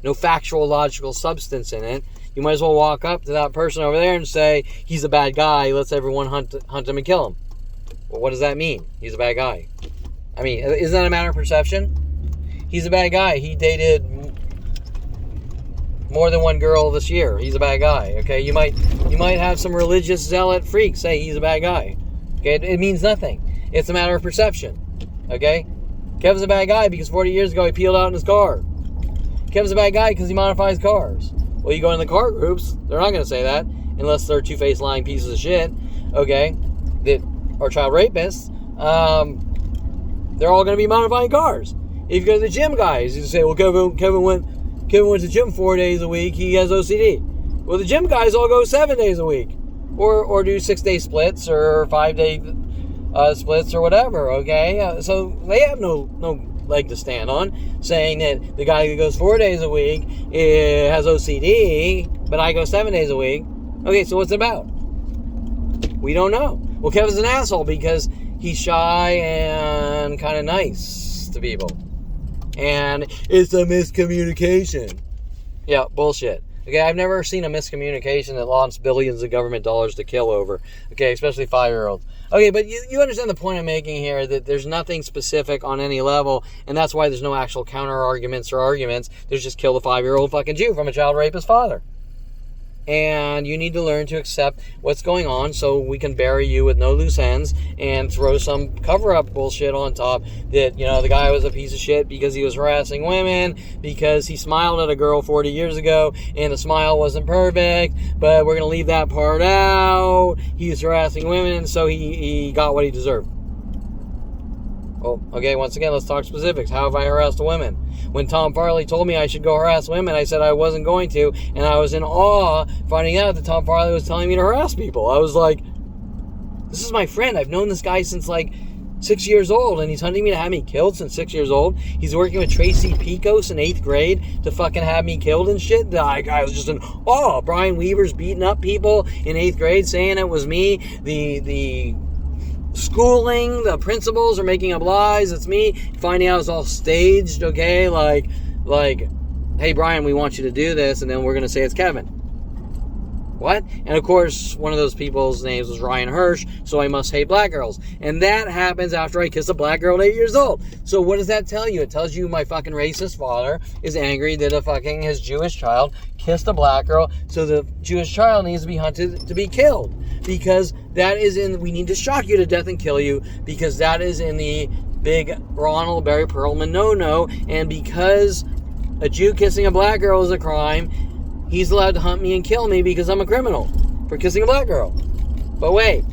no factual, logical substance in it. You might as well walk up to that person over there and say, he's a bad guy, let's everyone hunt him and kill him. Well, what does that mean? He's a bad guy. I mean, isn't that a matter of perception? He's a bad guy. He dated more than one girl this year. He's a bad guy. Okay, you might have some religious zealot freak say he's a bad guy. Okay, it means nothing. It's a matter of perception. Okay? Kevin's a bad guy because 40 years ago he peeled out in his car. Kevin's a bad guy because he modifies cars. Well, you go in the car groups, they're not going to say that unless they're two-faced lying pieces of shit, okay, that are child rapists. They're all going to be modifying cars. If you go to the gym guys, you say, well, Kevin went to the gym 4 days a week. He has OCD. Well, the gym guys all go 7 days a week, or do 6-day splits or 5-day splits or whatever. Okay, so they have no leg to stand on, saying that the guy who goes 4 days a week has OCD, but I go 7 days a week. Okay, so what's it about? We don't know. Well, Kevin's an asshole because he's shy and kind of nice to people. And it's a miscommunication. Yeah, bullshit. Okay, I've never seen a miscommunication that lost billions of government dollars to kill over. Okay, especially 5-year-olds. Okay, but you understand the point I'm making here, that there's nothing specific on any level, and that's why there's no actual counter-arguments or arguments. There's just kill the 5-year-old fucking Jew from a child rapist father. And you need to learn to accept what's going on so we can bury you with no loose ends and throw some cover-up bullshit on top that, you know, the guy was a piece of shit because he was harassing women, because he smiled at a girl 40 years ago and the smile wasn't perfect, but we're going to leave that part out. He was harassing women, so he got what he deserved. Well, okay, once again, let's talk specifics. How have I harassed women? When Tom Farley told me I should go harass women, I said I wasn't going to, and I was in awe finding out that Tom Farley was telling me to harass people. I was like, this is my friend. I've known this guy since like 6 years old, and he's hunting me to have me killed since 6 years old. He's working with Tracy Picos in 8th grade to fucking have me killed and shit. I was just in awe. Brian Weaver's beating up people in 8th grade, saying it was me. The schooling, the principals are making up lies. It's me. Finding out it's all staged, okay? Like, hey, Brian, we want you to do this, and then we're going to say it's Kevin. What? And of course, one of those people's names was Ryan Hirsch, so I must hate black girls. And that happens after I kiss a black girl at 8 years old. So what does that tell you? It tells you my fucking racist father is angry that his Jewish child kissed a black girl, so the Jewish child needs to be hunted to be killed. Because that is we need to shock you to death and kill you, because that is in the big Ronald Barry Perlman no-no, and because a Jew kissing a black girl is a crime, he's allowed to hunt me and kill me because I'm a criminal for kissing a black girl. But wait,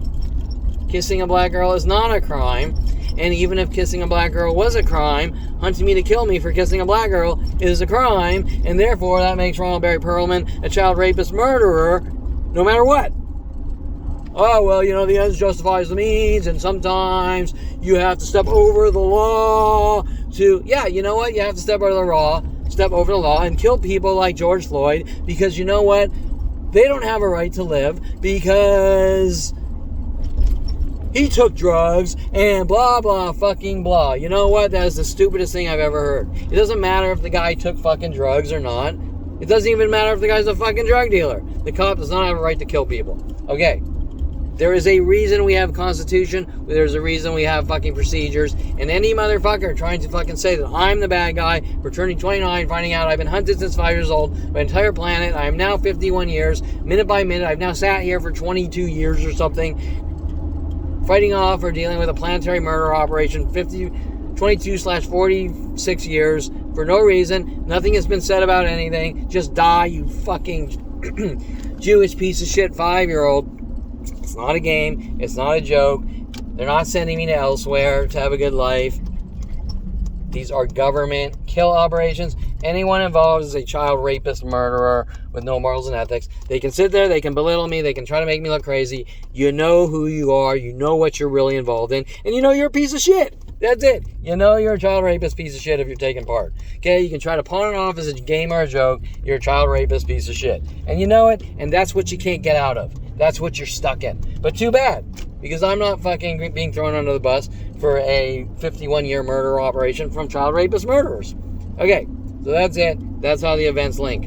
kissing a black girl is not a crime, and even if kissing a black girl was a crime, hunting me to kill me for kissing a black girl is a crime, and therefore that makes Ronald Barry Perlman a child rapist murderer no matter what. Oh, well, you know, the ends justifies the means, and sometimes you have to step over the law to, yeah, you know what, you have to step over the law and kill people like George Floyd, because you know what, they don't have a right to live because he took drugs and blah, blah, fucking blah. You know what, that is the stupidest thing I've ever heard. It doesn't matter if the guy took fucking drugs or not. It doesn't even matter if the guy's a fucking drug dealer. The cop does not have a right to kill people. Okay. There is a reason we have a constitution. There's a reason we have fucking procedures. And any motherfucker trying to fucking say that I'm the bad guy for turning 29, finding out I've been hunted since 5 years old, my entire planet, I am now 51 years, minute by minute, I've now sat here for 22 years or something, fighting off or dealing with a planetary murder operation, 22/46 years, for no reason. Nothing has been said about anything. Just die, you fucking Jewish piece of shit 5-year-old. It's not a game. It's not a joke. They're not sending me to elsewhere to have a good life. These are government kill operations. Anyone involved is a child rapist murderer with no morals and ethics. They can sit there. They can belittle me. They can try to make me look crazy. You know who you are. You know what you're really involved in. And you know you're a piece of shit. That's it. You know you're a child rapist piece of shit if you're taking part. Okay, you can try to pawn it off as a game or a joke. You're a child rapist piece of shit. And you know it, and that's what you can't get out of. That's what you're stuck in. But too bad, because I'm not fucking being thrown under the bus for a 51-year murder operation from child rapist murderers. Okay, so that's it. That's how the events link.